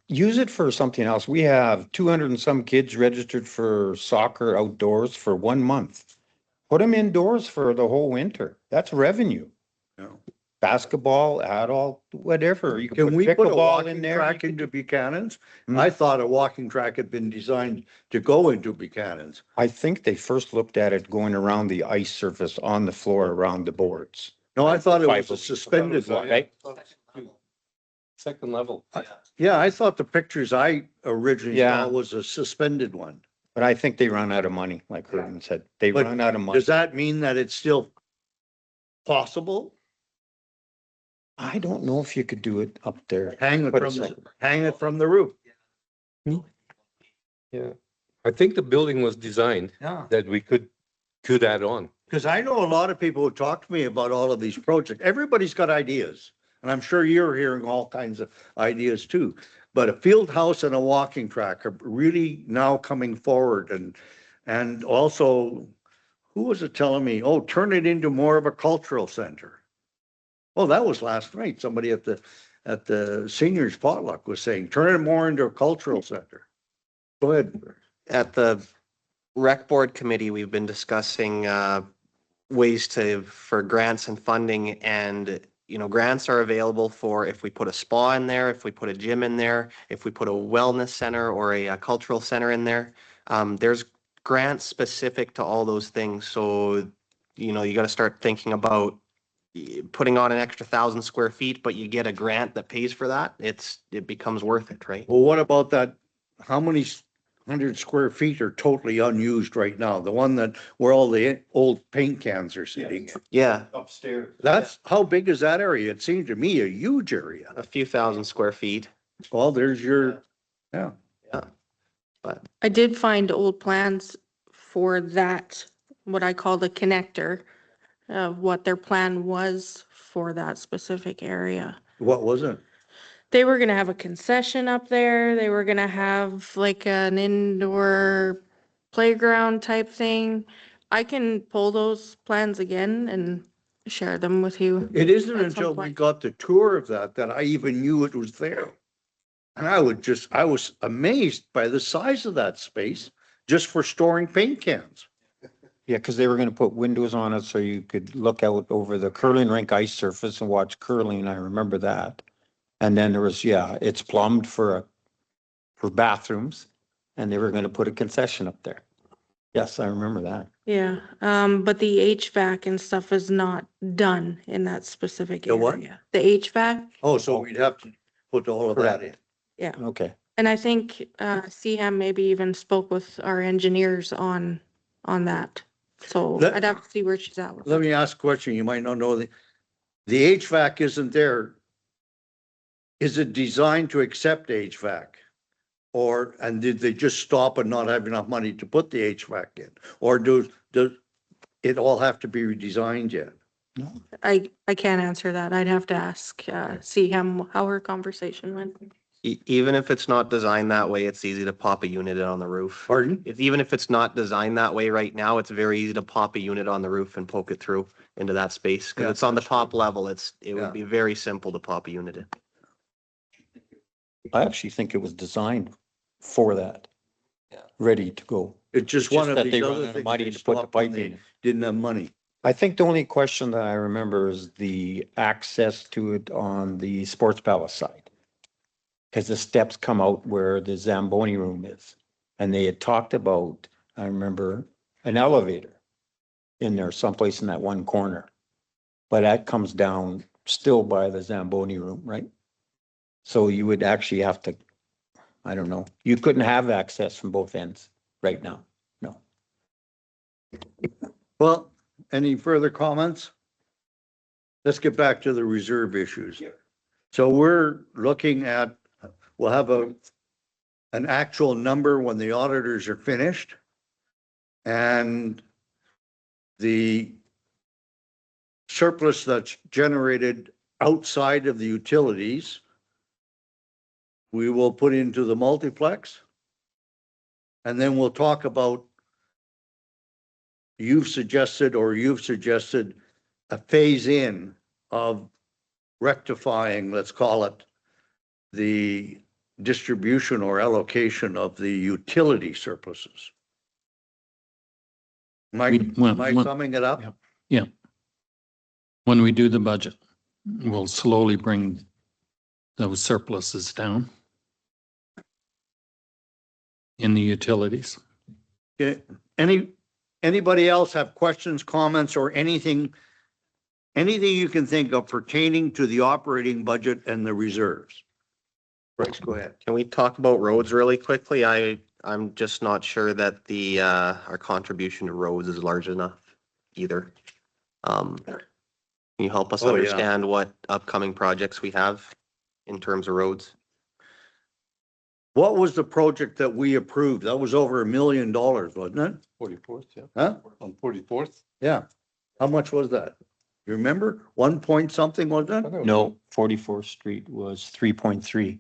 Use it for something else. We have 200 and some kids registered for soccer outdoors for 1 month. Put them indoors for the whole winter. That's revenue. Yeah. Basketball, adult, whatever. You Can we put a pickleball walking in there. track into Buchanan's? Hmm. I thought a walking track had been designed to go into Buchanan's. I think they first looked at it going around the ice surface on the floor around the boards. No, I thought it was a Five. suspended one. Right? Second level. Yeah, I thought the pictures I originally Yeah. saw was a suspended one. But I think they run out of money, like Herman said. They But run out of money. Does that mean that it's still possible? I don't know if you could do it up there. Hang it Put a from, second. hang it from the roof? Yeah. I think the building was designed Yeah. that we could add on. Because I know a lot of people who talk to me about all of these projects. Everybody's got ideas. And I'm sure you're hearing all kinds of ideas too. But a field house and a walking track are really now coming forward and also, who was it telling me? Oh, turn it into more of a cultural center. Oh, that was last night. Somebody at the seniors potluck was saying, turn it more into a cultural center. Go ahead. At the rec board committee, we've been discussing ways for grants and funding, and grants are available for if we put a spa in there, if we put a gym in there, if we put a wellness center or a cultural center in there. There's grants specific to all those things. So, you got to start thinking about putting on an extra 1,000 square feet, but you get a grant that pays for that. It becomes worth it, right? Well, what about that? How many 100 square feet are totally unused right now? The one where all the old paint cans are sitting. Yeah, Upstairs. That's, how big is that area? It seemed to me a huge area. a few thousand square feet. Well, there's your, yeah. I did find old plans for that, what I call the connector, of what their plan was for that specific area. What was it? They were gonna have a concession up there. They were gonna have like an indoor playground type thing. I can pull those plans again and share them with you. It isn't At some until we point. got the tour of that I even knew it was there. And I was amazed by the size of that space just for storing paint cans. Yeah, because they were gonna put windows on it so you could look out over the curling rink ice surface and watch curling. I remember that. And then there was, it's plumbed for bathrooms, and they were gonna put a concession up there. Yes, I remember that. Yeah, but the HVAC and stuff is not done in that specific The what? area. The HVAC, Oh, so we'd have to put all of that in. Okay. and I think CHAM maybe even spoke with our engineers on that. So Let- I'd have to see where she's at with Let it. me ask a question. You might not know the HVAC isn't there. Is it designed to accept HVAC? And did they just stop and not have enough money to put the HVAC in? Or does it all have to be redesigned yet? I can't answer that. I'd have to ask CHAM how her conversation went. Even if it's not designed that way, it's easy to pop a unit on the roof. Pardon? Even if it's not designed that way right now, it's very easy to pop a unit on the roof and poke it through into that space. Yeah, Because it's on the that's top level, it Yeah. would be very simple to pop a unit in. I actually think it was designed for that. Yeah. Ready to go. It's just Just one of that they these run other out of things. money they to put the stopped when pipe they in. Didn't have money. I think the only question that I remember is the access to it on the Sports Palace side. Because the steps come out where the Zamboni room is. And they had talked about, I remember, an elevator in there someplace in that one corner. But that comes down still by the Zamboni room, right? So you would actually have to, I don't know, you couldn't have access from both ends right now, no. Well, any further comments? Let's get back to the reserve issues. So we're looking at, we'll have an actual number when the auditors are finished. And the surplus that's generated outside of the utilities, we will put into the multiplex. And then we'll talk about, you've suggested a phase in of rectifying, let's call it, the distribution or allocation of the utility surpluses. Am I summing it up? Yep. Yeah. When we do the budget, we'll slowly bring those surpluses down in the utilities. Okay. Anybody else have questions, comments, or anything you can think of pertaining to the operating budget and the reserves? Bryce, go ahead. Can we talk about roads really quickly? I'm just not sure that our contribution to roads is large enough either. Can you help us Oh, yeah. understand what upcoming projects we have in terms of roads? What was the project that we approved? That was over $1 million, wasn't it? 44th, yeah. Huh? On 44th? Yeah. How much was that? You remember? 1 point something, wasn't it? No, 44th Street was 3.3.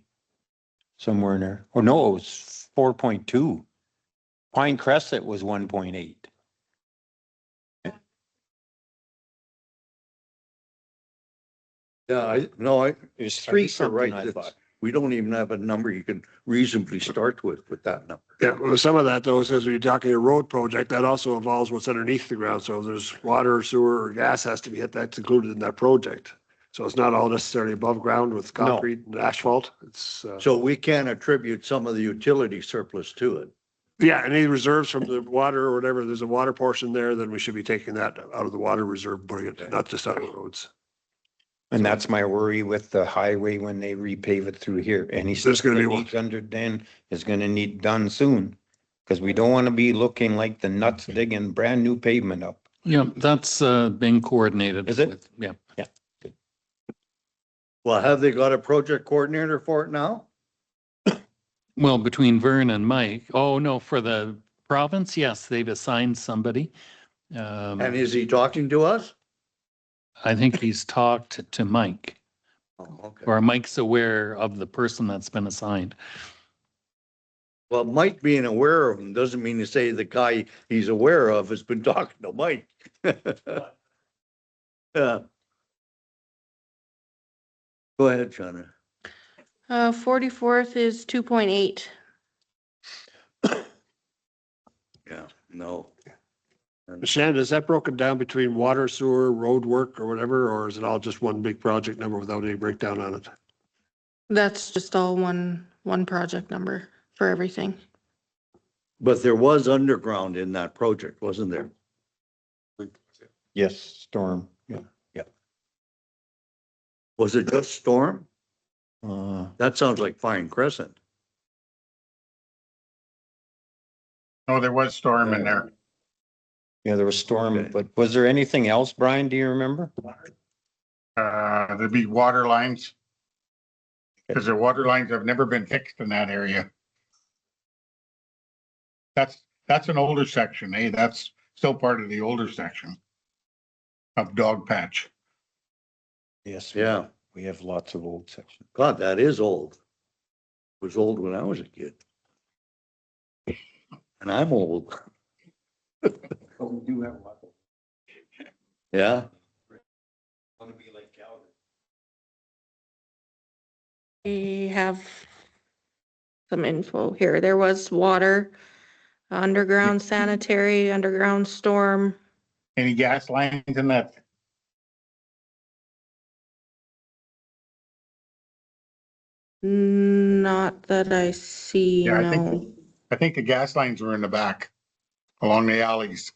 Somewhere in there. Oh, no, it was 4.2. Pine Crescent was 1.8. Yeah, it was three I think you're right. something, I It's- thought. We don't even have a number you can reasonably start with that number. Yeah, well, some of that though, says when you're talking a road project, that also involves what's underneath the ground. So if there's water, sewer, or gas has to be hit, that's included in that project. So it's not all necessarily above ground with No. concrete and asphalt. It's, So we can attribute some of the utility surplus to it. yeah, any reserves from the water or whatever, there's a water portion there, then we should be taking that out of the water reserve, putting it, not just out of the roads. And that's my worry with the highway when they repave it through here. Any There's stuff gonna that be one. needs under then is gonna need done soon. Cause we don't wanna be looking like the nuts digging brand new pavement up. Yeah, that's been coordinated. Is it? with- Yeah. Well, have they got a project coordinator for it now? Well, between Vern and Mike, oh, no, for the province, yes, they've assigned somebody. And is he talking to us? I think he's talked to Mike, Oh, okay. or Mike's aware of the person that's been assigned. Well, Mike being aware of him doesn't mean to say the guy he's aware of has been talking to Mike. Yeah. Go ahead, Shana. 44th is 2.8. Yeah, no. Shannon, is that broken down between water, sewer, road work or whatever, or is it all just one big project number without any breakdown on it? That's just all one project number for everything. But there was underground in that project, wasn't there? Yes, storm, yeah. Was it just storm? Uh, That sounds like Fine Crescent. Oh, there was storm in there. yeah, there was storm, Okay. but was there anything else, Brian? Do you remember? There'd be water lines. Cause the water lines have never been fixed in that area. That's an older section, eh? That's still part of the older section of Dog Patch. Yes. Yeah. We have lots of old sections. God, that is old. It was old when I was a kid. And I'm old. We do have a lot. Yeah. Want to be like Calvin. We have some info here. There was water, underground sanitary, underground storm. Any gas lines in that? Not that I see, Yeah, I no. think, I think the gas lines were in the back along the alleys.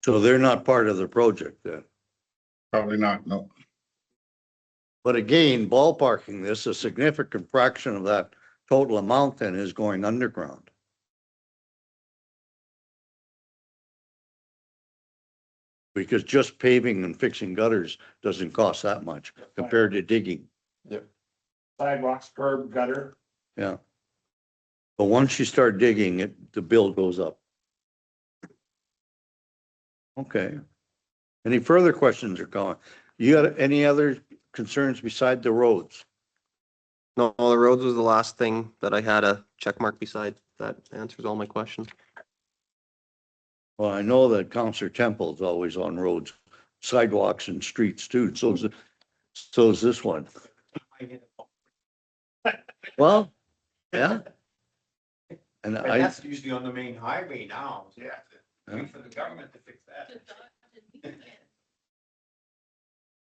So they're not part of the project then. Probably not, no. But again, ballparking this, a significant fraction of that total amount then is going underground. Because just paving and fixing gutters doesn't cost that much compared to digging. Sidewalks, curb, gutter. Yeah. But once you start digging, the bill goes up. Okay. Any further questions or comments? You got any other concerns beside the roads? No, the roads was the last thing that I had a check mark beside. That answers all my questions. Well, I know that Counselor Temple's always on roads, sidewalks and streets too. So is this one. Well, yeah. And But that's usually on the main highway now. So you have to wait for the government to fix that.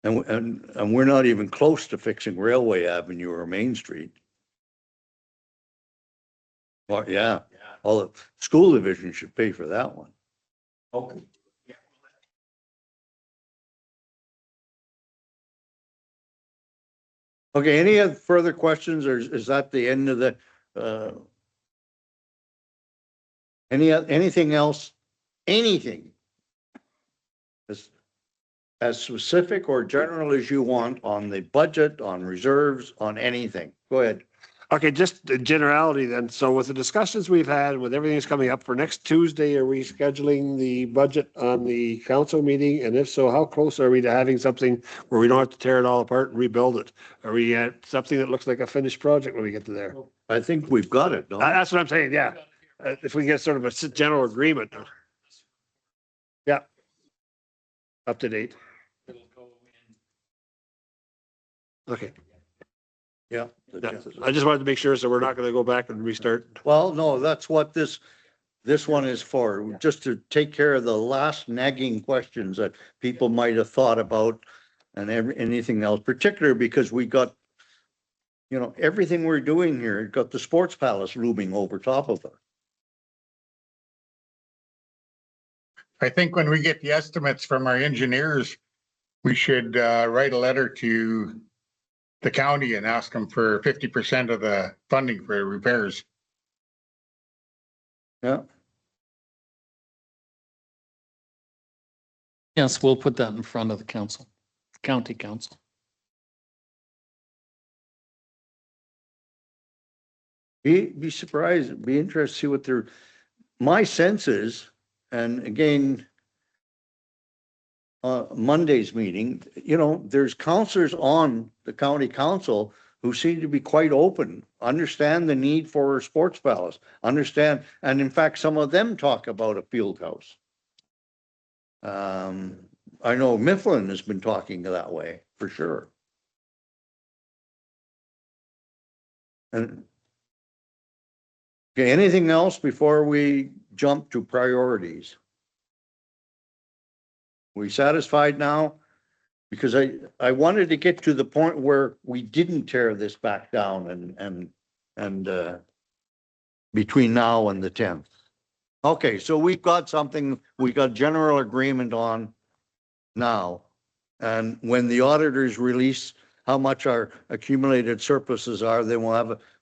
and we're not even close to fixing Railway Avenue or Main Street. Well, yeah, all the school division should pay for that one. Okay. Okay, any other further questions, or is that the end of the, anything else? Anything? As specific or general as you want on the budget, on reserves, on anything. Go ahead. Okay, just the generality then. So with the discussions we've had, with everything that's coming up for next Tuesday, are we scheduling the budget on the council meeting? And if so, how close are we to having something where we don't have to tear it all apart and rebuild it? Are we at something that looks like a finished project when we get to there? I think we've got it, no? That's what I'm saying, yeah. If we get sort of a general agreement. Yeah. Up to date. Okay. Yeah. Yeah. I just wanted to make sure, so we're not gonna go back and restart. Well, no, that's what this one is for, just to take care of the last nagging questions that people might have thought about and anything else, particularly because we got, everything we're doing here, got the Sports Palace looming over top of it. I think when we get the estimates from our engineers, we should write a letter to the county and ask them for 50% of the funding for repairs. Yeah. Yes, we'll put that in front of the council, county council. Be surprised, be interested to see what my sense is, and again, Monday's meeting, there's counselors on the county council who seem to be quite open, understand the need for a sports palace, understand, and in fact, some of them talk about a field house. I know Mifflin has been talking that way, for sure. And okay, anything else before we jump to priorities? We satisfied now? Because I wanted to get to the point where we didn't tear this back down and between now and the 10th. Okay, so we've got something, we got general agreement on now. And when the auditors release how much our accumulated surpluses are, then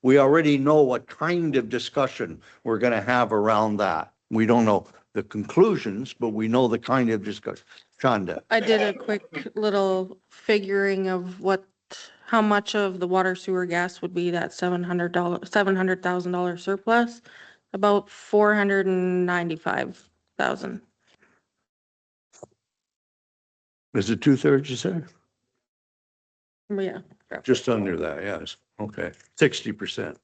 we already know what kind of discussion we're going to have around that. We don't know the conclusions, but we know the kind of discussion. Chanda. I did a quick little figuring of how much of the water sewer gas would be that $700,000 surplus, about 495,000. Is it 2/3, you said? Yeah. Just under that, yes. Okay, 60%.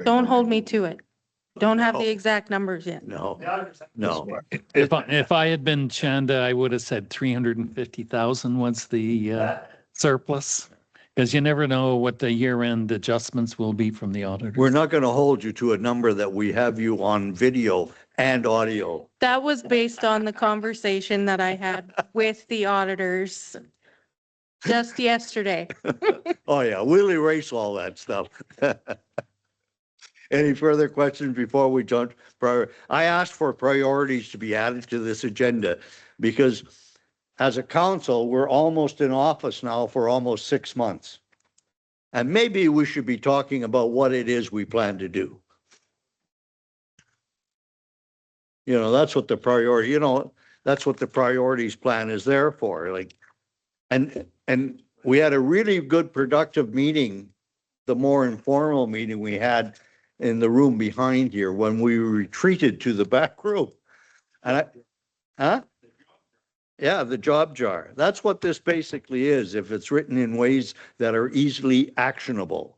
Don't hold me to it. Don't have the exact numbers yet. No, If I had been Chanda, I would have said 350,000 was the surplus. Because you never know what the year-end adjustments will be from the auditor. we're not going to hold you to a number that we have you on video and audio. That was based on the conversation that I had with the auditors just yesterday. Oh, yeah, we'll erase all that stuff. Any further questions before we jump? I asked for priorities to be added to this agenda because as a council, we're almost in office now for almost 6 months. And maybe we should be talking about what it is we plan to do. You know, that's what the priority, you know, that's what the priorities plan is there for, like. And we had a really good productive meeting, the more informal meeting we had in the room behind here when we retreated to the back room. And huh? Yeah, the job jar. That's what this basically is, if it's written in ways that are easily actionable.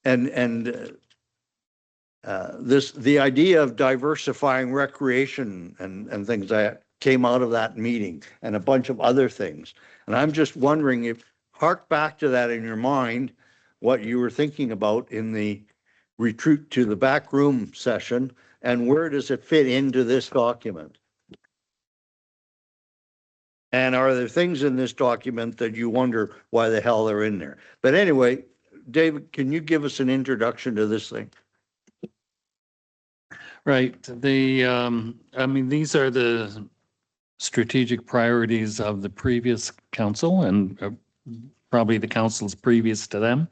And the idea of diversifying recreation and things that came out of that meeting and a bunch of other things. And I'm just wondering if, hark back to that in your mind, what you were thinking about in the retreat to the back room session, and where does it fit into this document? And are there things in this document that you wonder why the hell they're in there? But anyway, David, can you give us an introduction to this thing? Right. I mean, these are the strategic priorities of the previous council and probably the councils previous to them.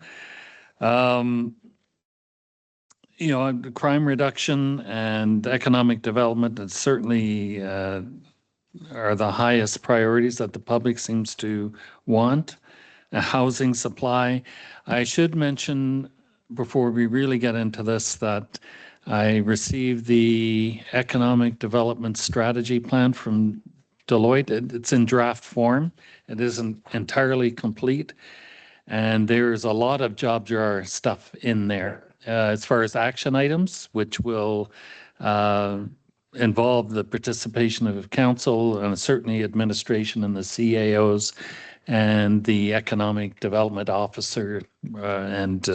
You know, crime reduction and economic development is certainly are the highest priorities that the public seems to want. A housing supply. I should mention before we really get into this that I received the economic development strategy plan from Deloitte. It's in draft form. It isn't entirely complete. And there's a lot of job jar stuff in there as far as action items, which will involve the participation of council and certainly administration and the CAOs and the economic development officer and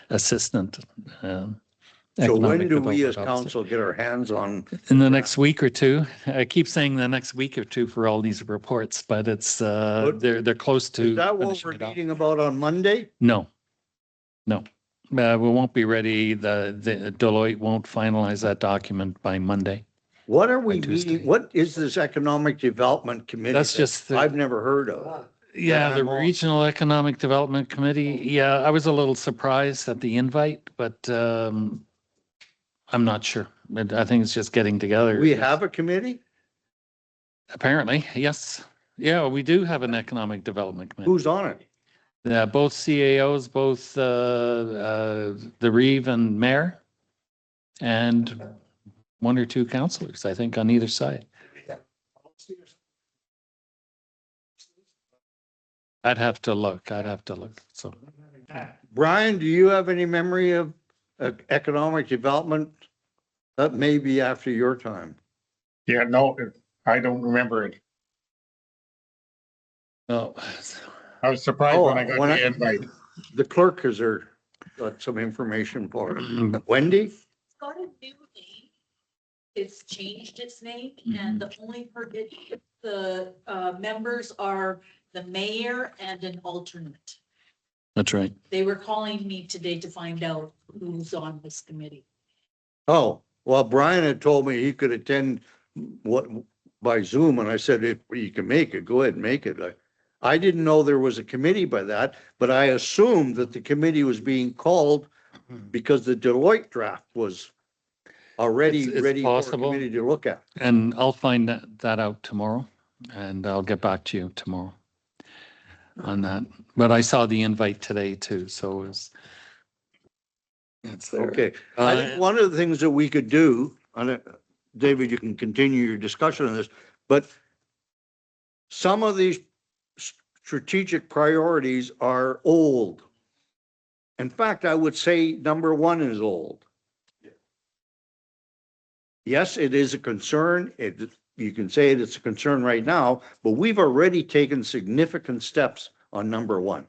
assistant. So when economic do we as development officer. council get our hands on? In the next week or two. I keep saying the next week or two for all these reports, but it's they're close to. Is that what finishing we're it off. meeting about on Monday? No. We won't be ready. The Deloitte won't finalize that document by Monday. What are we By Tuesday. meeting? What is this economic development committee? That's that just the- I've never heard of. Yeah, the I'm on. Regional Economic Development Committee. Yeah, I was a little surprised at the invite, but I'm not sure. I think it's just getting together. We have a committee? Apparently, yes. Yeah, we do have an Economic Development Committee. Who's on it? Yeah, both CAOs, both the Reeve and Mayor, and one or two councillors, I think, on either side. I'd have to look. So Brian, do you have any memory of economic development? That may be after your time. Yeah, no, I don't remember it. oh, I was surprised when I Oh, got when the invite. The clerk has got some information for us. Wendy? It's got a new name. It's changed its name and the only the members are the mayor and an alternate. that's right. They were calling me today to find out who's on this committee. Oh, well, Brian had told me he could attend by Zoom, and I said, if you can make it, go ahead and make it. I didn't know there was a committee by that, but I assumed that the committee was being called because the Deloitte draft was already It's ready for a possible. committee to look at. And I'll find that out tomorrow, and I'll get back to you tomorrow on that. But I saw the invite today too, so it's there. Okay, I think one of the things that we could do, David, you can continue your discussion on this, but some of these strategic priorities are old. In fact, I would say number one is old. Yes, it is a concern. You can say it's a concern right now, but we've already taken significant steps on number one.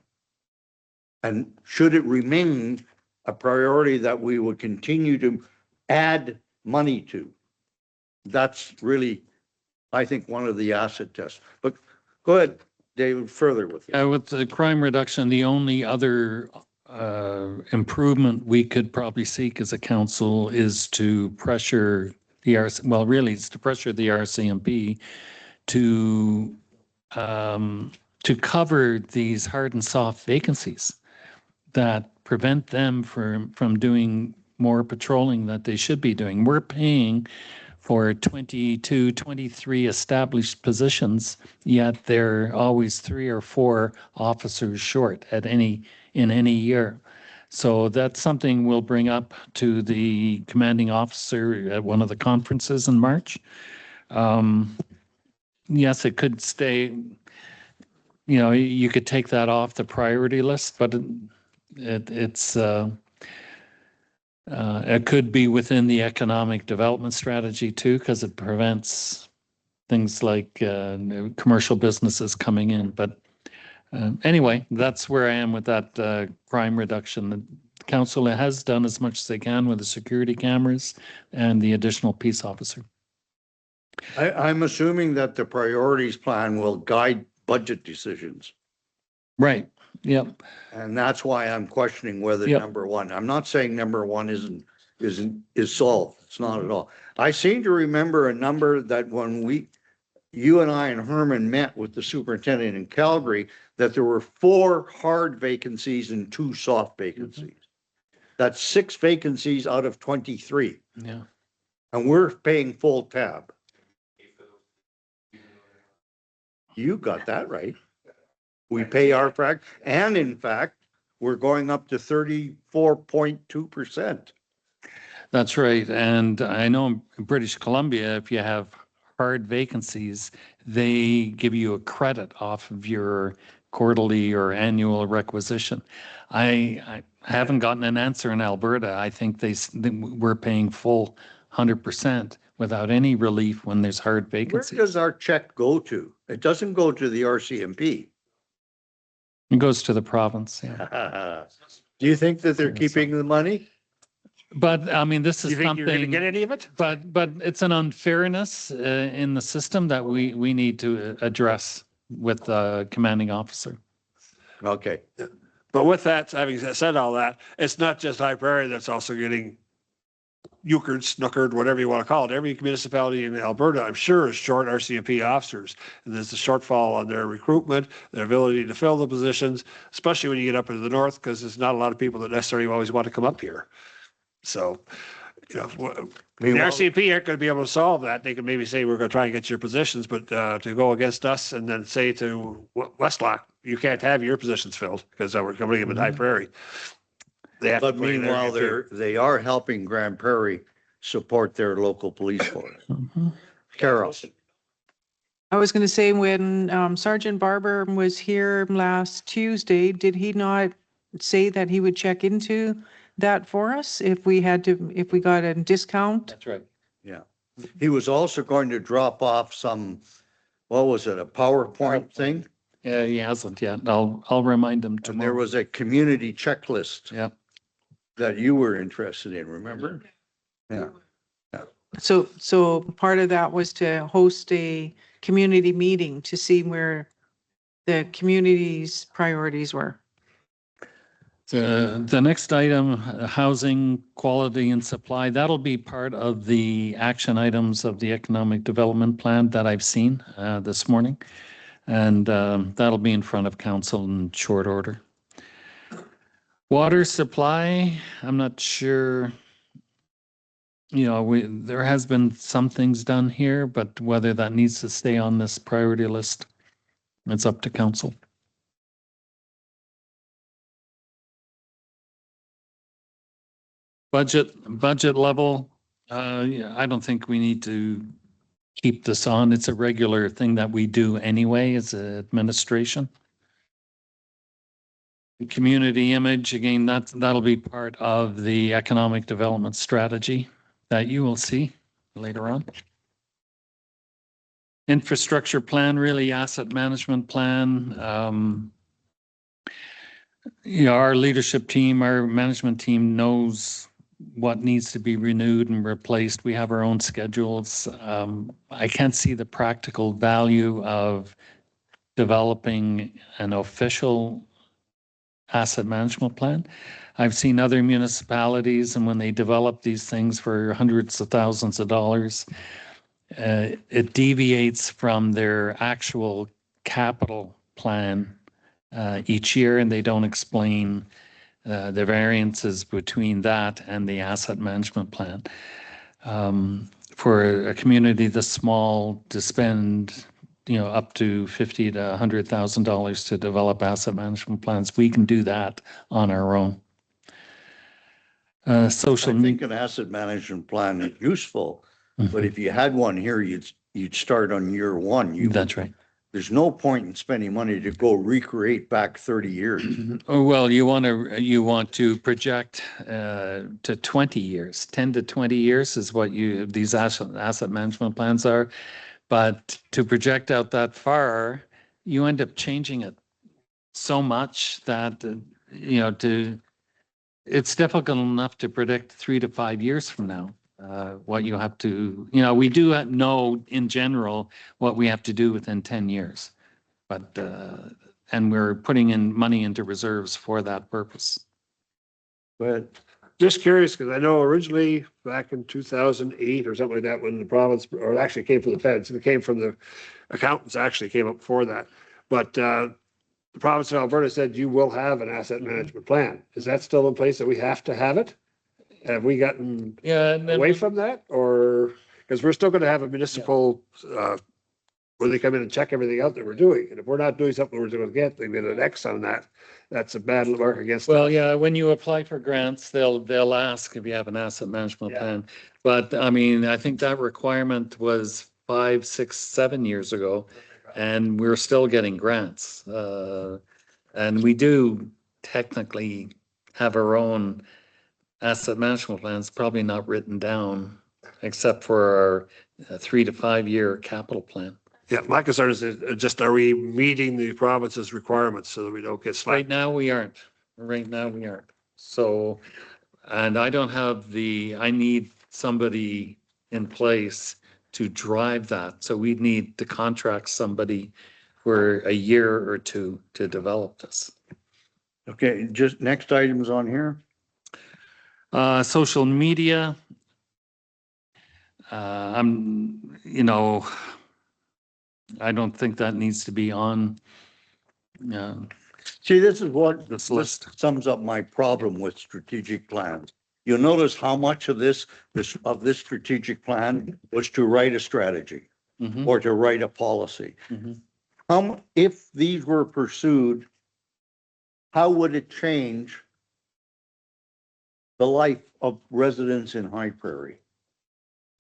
And should it remain a priority that we would continue to add money to? That's really, I think, one of the asset tests. But go ahead, David, further with it. With the crime reduction, the only other improvement we could probably seek as a council is to pressure the it's to pressure the RCMP to cover these hard and soft vacancies that prevent them from doing more patrolling that they should be doing. We're paying for 22, 23 established positions, yet they're always 3 or 4 officers short in any year. So that's something we'll bring up to the commanding officer at one of the conferences in March. Yes, it could stay, you could take that off the priority list, but it could be within the economic development strategy too, because it prevents things like commercial businesses coming in. But anyway, that's where I am with that crime reduction. The council has done as much as they can with the security cameras and the additional peace officer. I'm assuming that the priorities plan will guide budget decisions. Right. Yep. And that's why I'm questioning whether Yep. number one, I'm not saying number one is solved. It's not at all. I seem to remember a number that when you and I and Herman met with the superintendent in Calgary, that there were 4 hard vacancies and 2 soft vacancies. That's 6 vacancies out of 23. Yeah. And we're paying full tab. You got that right. We pay our frac, and in fact, we're going up to 34.2%. That's right. And I know in British Columbia, if you have hard vacancies, they give you a credit off of your quarterly or annual requisition. I haven't gotten an answer in Alberta. I think we're paying full 100% without any relief when there's hard Where vacancies. does our check go to? It doesn't go to the RCMP. It goes to the province. Yeah. Do you think that they're keeping the money? But I mean, this is You think you're gonna something, get any of it? but it's an unfairness in the system that we need to address with the commanding officer. Okay. But with that, having said all that, it's not just High Prairie that's also getting euchred, snookered, whatever you want to call it. Every municipality in Alberta, I'm sure, is short RCMP officers. And there's a shortfall on their recruitment, their ability to fill the positions, especially when you get up into the north, because there's not a lot of people that necessarily always want to come up here. So, the RCMP aren't going to be able to solve that. They could maybe say, we're going to try and get your positions, but to go against us and then say to Westlock, you can't have your positions filled because we're coming in with High Prairie. They have to But play their meanwhile, game too. they are helping Grand Prairie support their local police force. Mhm. Carol, I was going to say when Sergeant Barber was here last Tuesday, did he not say that he would check into that for us if we got a discount? That's right. he was also going to drop off some, what was it, a PowerPoint thing? Yeah, he hasn't yet. I'll remind him And there tomorrow. was a community checklist Yeah. that you were interested in, remember? Yeah. So part of that was to host a community meeting to see where the community's priorities were. The next item, housing quality and supply, that'll be part of the action items of the economic development plan that I've seen this morning. And that'll be in front of council in short order. Water supply, I'm not sure. There has been some things done here, but whether that needs to stay on this priority list, it's up to council. Budget level, I don't think we need to keep this on. It's a regular thing that we do anyway as an administration. The community image, again, that'll be part of the economic development strategy that you will see later on. Infrastructure plan, really asset management plan. Our leadership team, our management team knows what needs to be renewed and replaced. We have our own schedules. I can't see the practical value of developing an official asset management plan. I've seen other municipalities, and when they develop these things for hundreds of thousands of dollars, it deviates from their actual capital plan each year, and they don't explain the variances between that and the asset management plan. For a community this small to spend, up to $50,000 to $100,000 to develop asset management plans, we can do that on our own. Social I think media. an asset management plan is useful, but Mhm. if you had one here, you'd start on year one. That's right. There's no point in spending money to go recreate back 30 years. Oh, well, you want to project to 20 years, 10 to 20 years is what these asset management plans are. But to project out that far, you end up changing it so much that, it's difficult enough to predict 3 to 5 years from now. What you have to, we do know in general what we have to do within 10 years. But, and we're putting in money into reserves for that purpose. But Just curious, because I know originally back in 2008 or something like that, when the province, or it actually came from the feds, it came from the accountants, actually came up before that. But the province of Alberta said you will have an asset management plan. Is that still in place that we have to have it? Have we gotten Yeah, and away from that, or, because we're still going to have a municipal, where they come in and check everything out that we're doing. And if we're not doing something we're going to get, they get an X on that. That's a bad mark against us. Well, yeah, when you apply for grants, they'll ask if you have an asset management Yeah. plan. But I mean, I think that requirement was 5, 6, 7 years ago, and we're still getting grants. And we do technically have our own asset management plans, probably not written down, except for our 3 to 5 year capital plan. Yeah, my concern is just, are we meeting the province's requirements so that we don't get Right slapped? now, we aren't. Right now, we aren't. So, and I don't have I need somebody in place to drive that. So we need to contract somebody for a year or two to develop this. okay, just next items on here. Social media. I don't think that needs to be on See, this is what this this list. sums up my problem with strategic plans. You'll notice how much of this strategic plan was to write a strategy Mhm, or to write a policy. mhm. If these were pursued, how would it change the life of residents in High Prairie?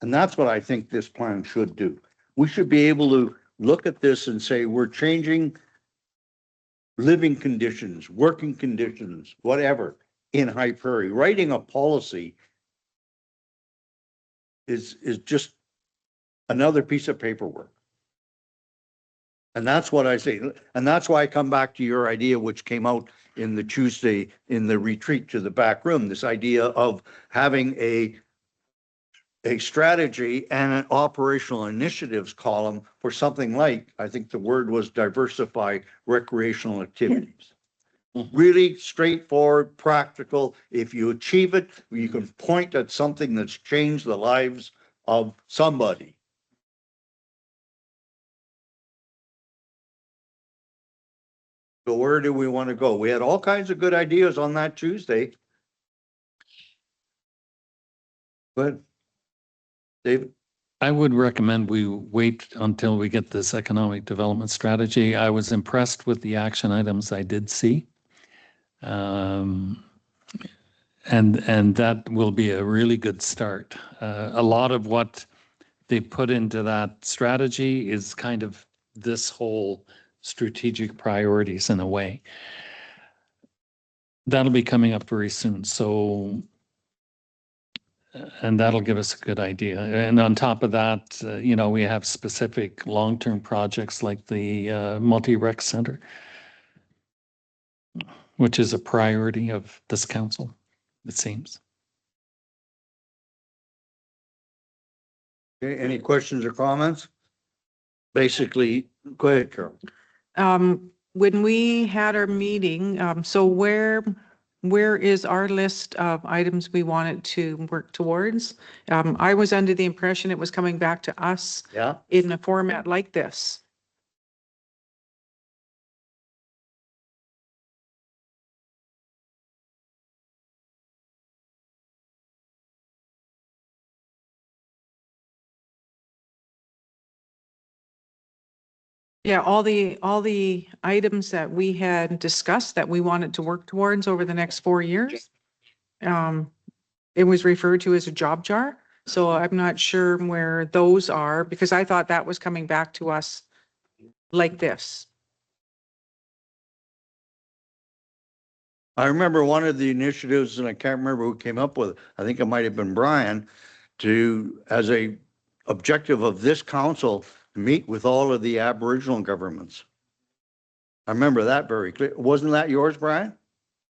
And that's what I think this plan should do. We should be able to look at this and say, we're changing living conditions, working conditions, whatever, in High Prairie. Writing a policy is just another piece of paperwork. And that's what I say. And that's why I come back to your idea, which came out in the Tuesday in the retreat to the back room, this idea of having a strategy and an operational initiatives column for something like, I think the word was diversify recreational activities. Mhm. Really straightforward, practical. If you achieve it, you can point at something that's changed the lives of somebody. So where do we want to go? We had all kinds of good ideas on that Tuesday. But David? I would recommend we wait until we get this economic development strategy. I was impressed with the action items I did see. And that will be a really good start. A lot of what they put into that strategy is kind of this whole strategic priorities in a way. That'll be coming up very soon. So, and that'll give us a good idea. And on top of that, we have specific long-term projects like the multi-rec center, which is a priority of this council, it seems. Okay, any questions or comments? Basically, go ahead, Carol. When we had our meeting, so where is our list of items we wanted to work towards? I was under the impression it was coming back to us Yeah, in a format like this. Yeah, all the items that we had discussed that we wanted to work towards over the next 4 years. It was referred to as a job jar. So I'm not sure where those are because I thought that was coming back to us like this. I remember one of the initiatives, and I can't remember who came up with it. I think it might have been Brian, to, as a objective of this council, meet with all of the Aboriginal governments. I remember that very clear. Wasn't that yours, Brian?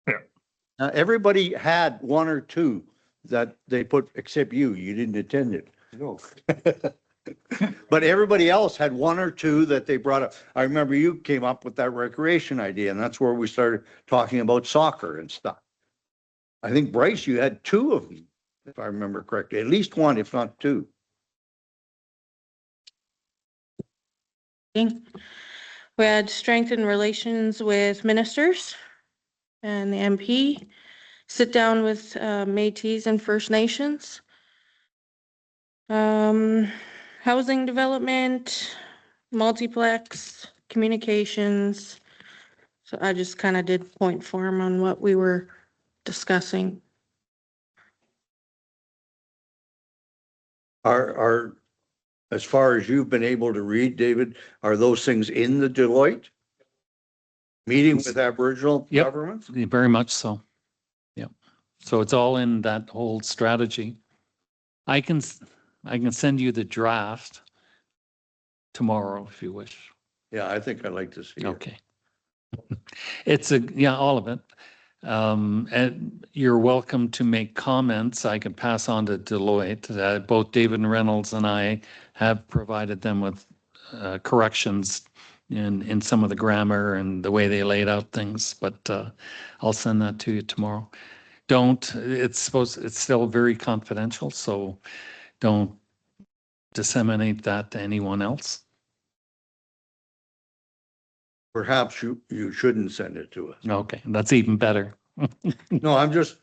Yeah. Everybody had one or two that they put, except you didn't attend it. No. But everybody else had one or two that they brought up. I remember you came up with that recreation idea, and that's where we started talking about soccer and stuff. I think Bryce, you had two of them, if I remember correctly, at least one, if not two. We had strengthened relations with ministers and the MP, sit down with Métis and First Nations. Housing development, multiplex, communications. So I just kind of did point form on what we were discussing. Are, as far as you've been able to read, David, are those things in the Deloitte? Meeting with Aboriginal Yep. governments? Very much so. Yep. So it's all in that whole strategy. I can send you the draft tomorrow if you wish. Yeah, I think I'd like to see it. Okay. It's all of it. And you're welcome to make comments. I can pass on to Deloitte. Both David Reynolds and I have provided them with corrections in some of the grammar and the way they laid out things, but I'll send that to you tomorrow. It's still very confidential, so don't disseminate that to anyone else. Perhaps you shouldn't send it to us. Okay, that's even better. No, I'm just,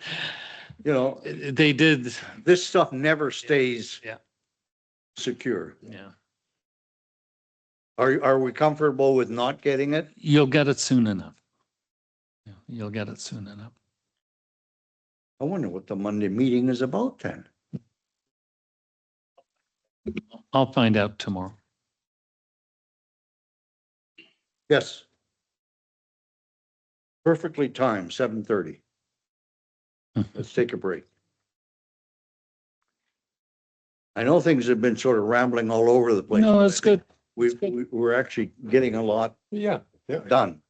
They did, this stuff never stays Yeah. secure. yeah. Are we comfortable with not getting it? You'll get it soon enough. Yeah, you'll get it soon enough. I wonder what the Monday meeting is about then. I'll find out tomorrow. Yes. Perfectly timed, 7:30. Let's take a break. I know things have been sort of rambling all over the place. No, but it's good. We're actually getting a lot Yeah, yeah. done.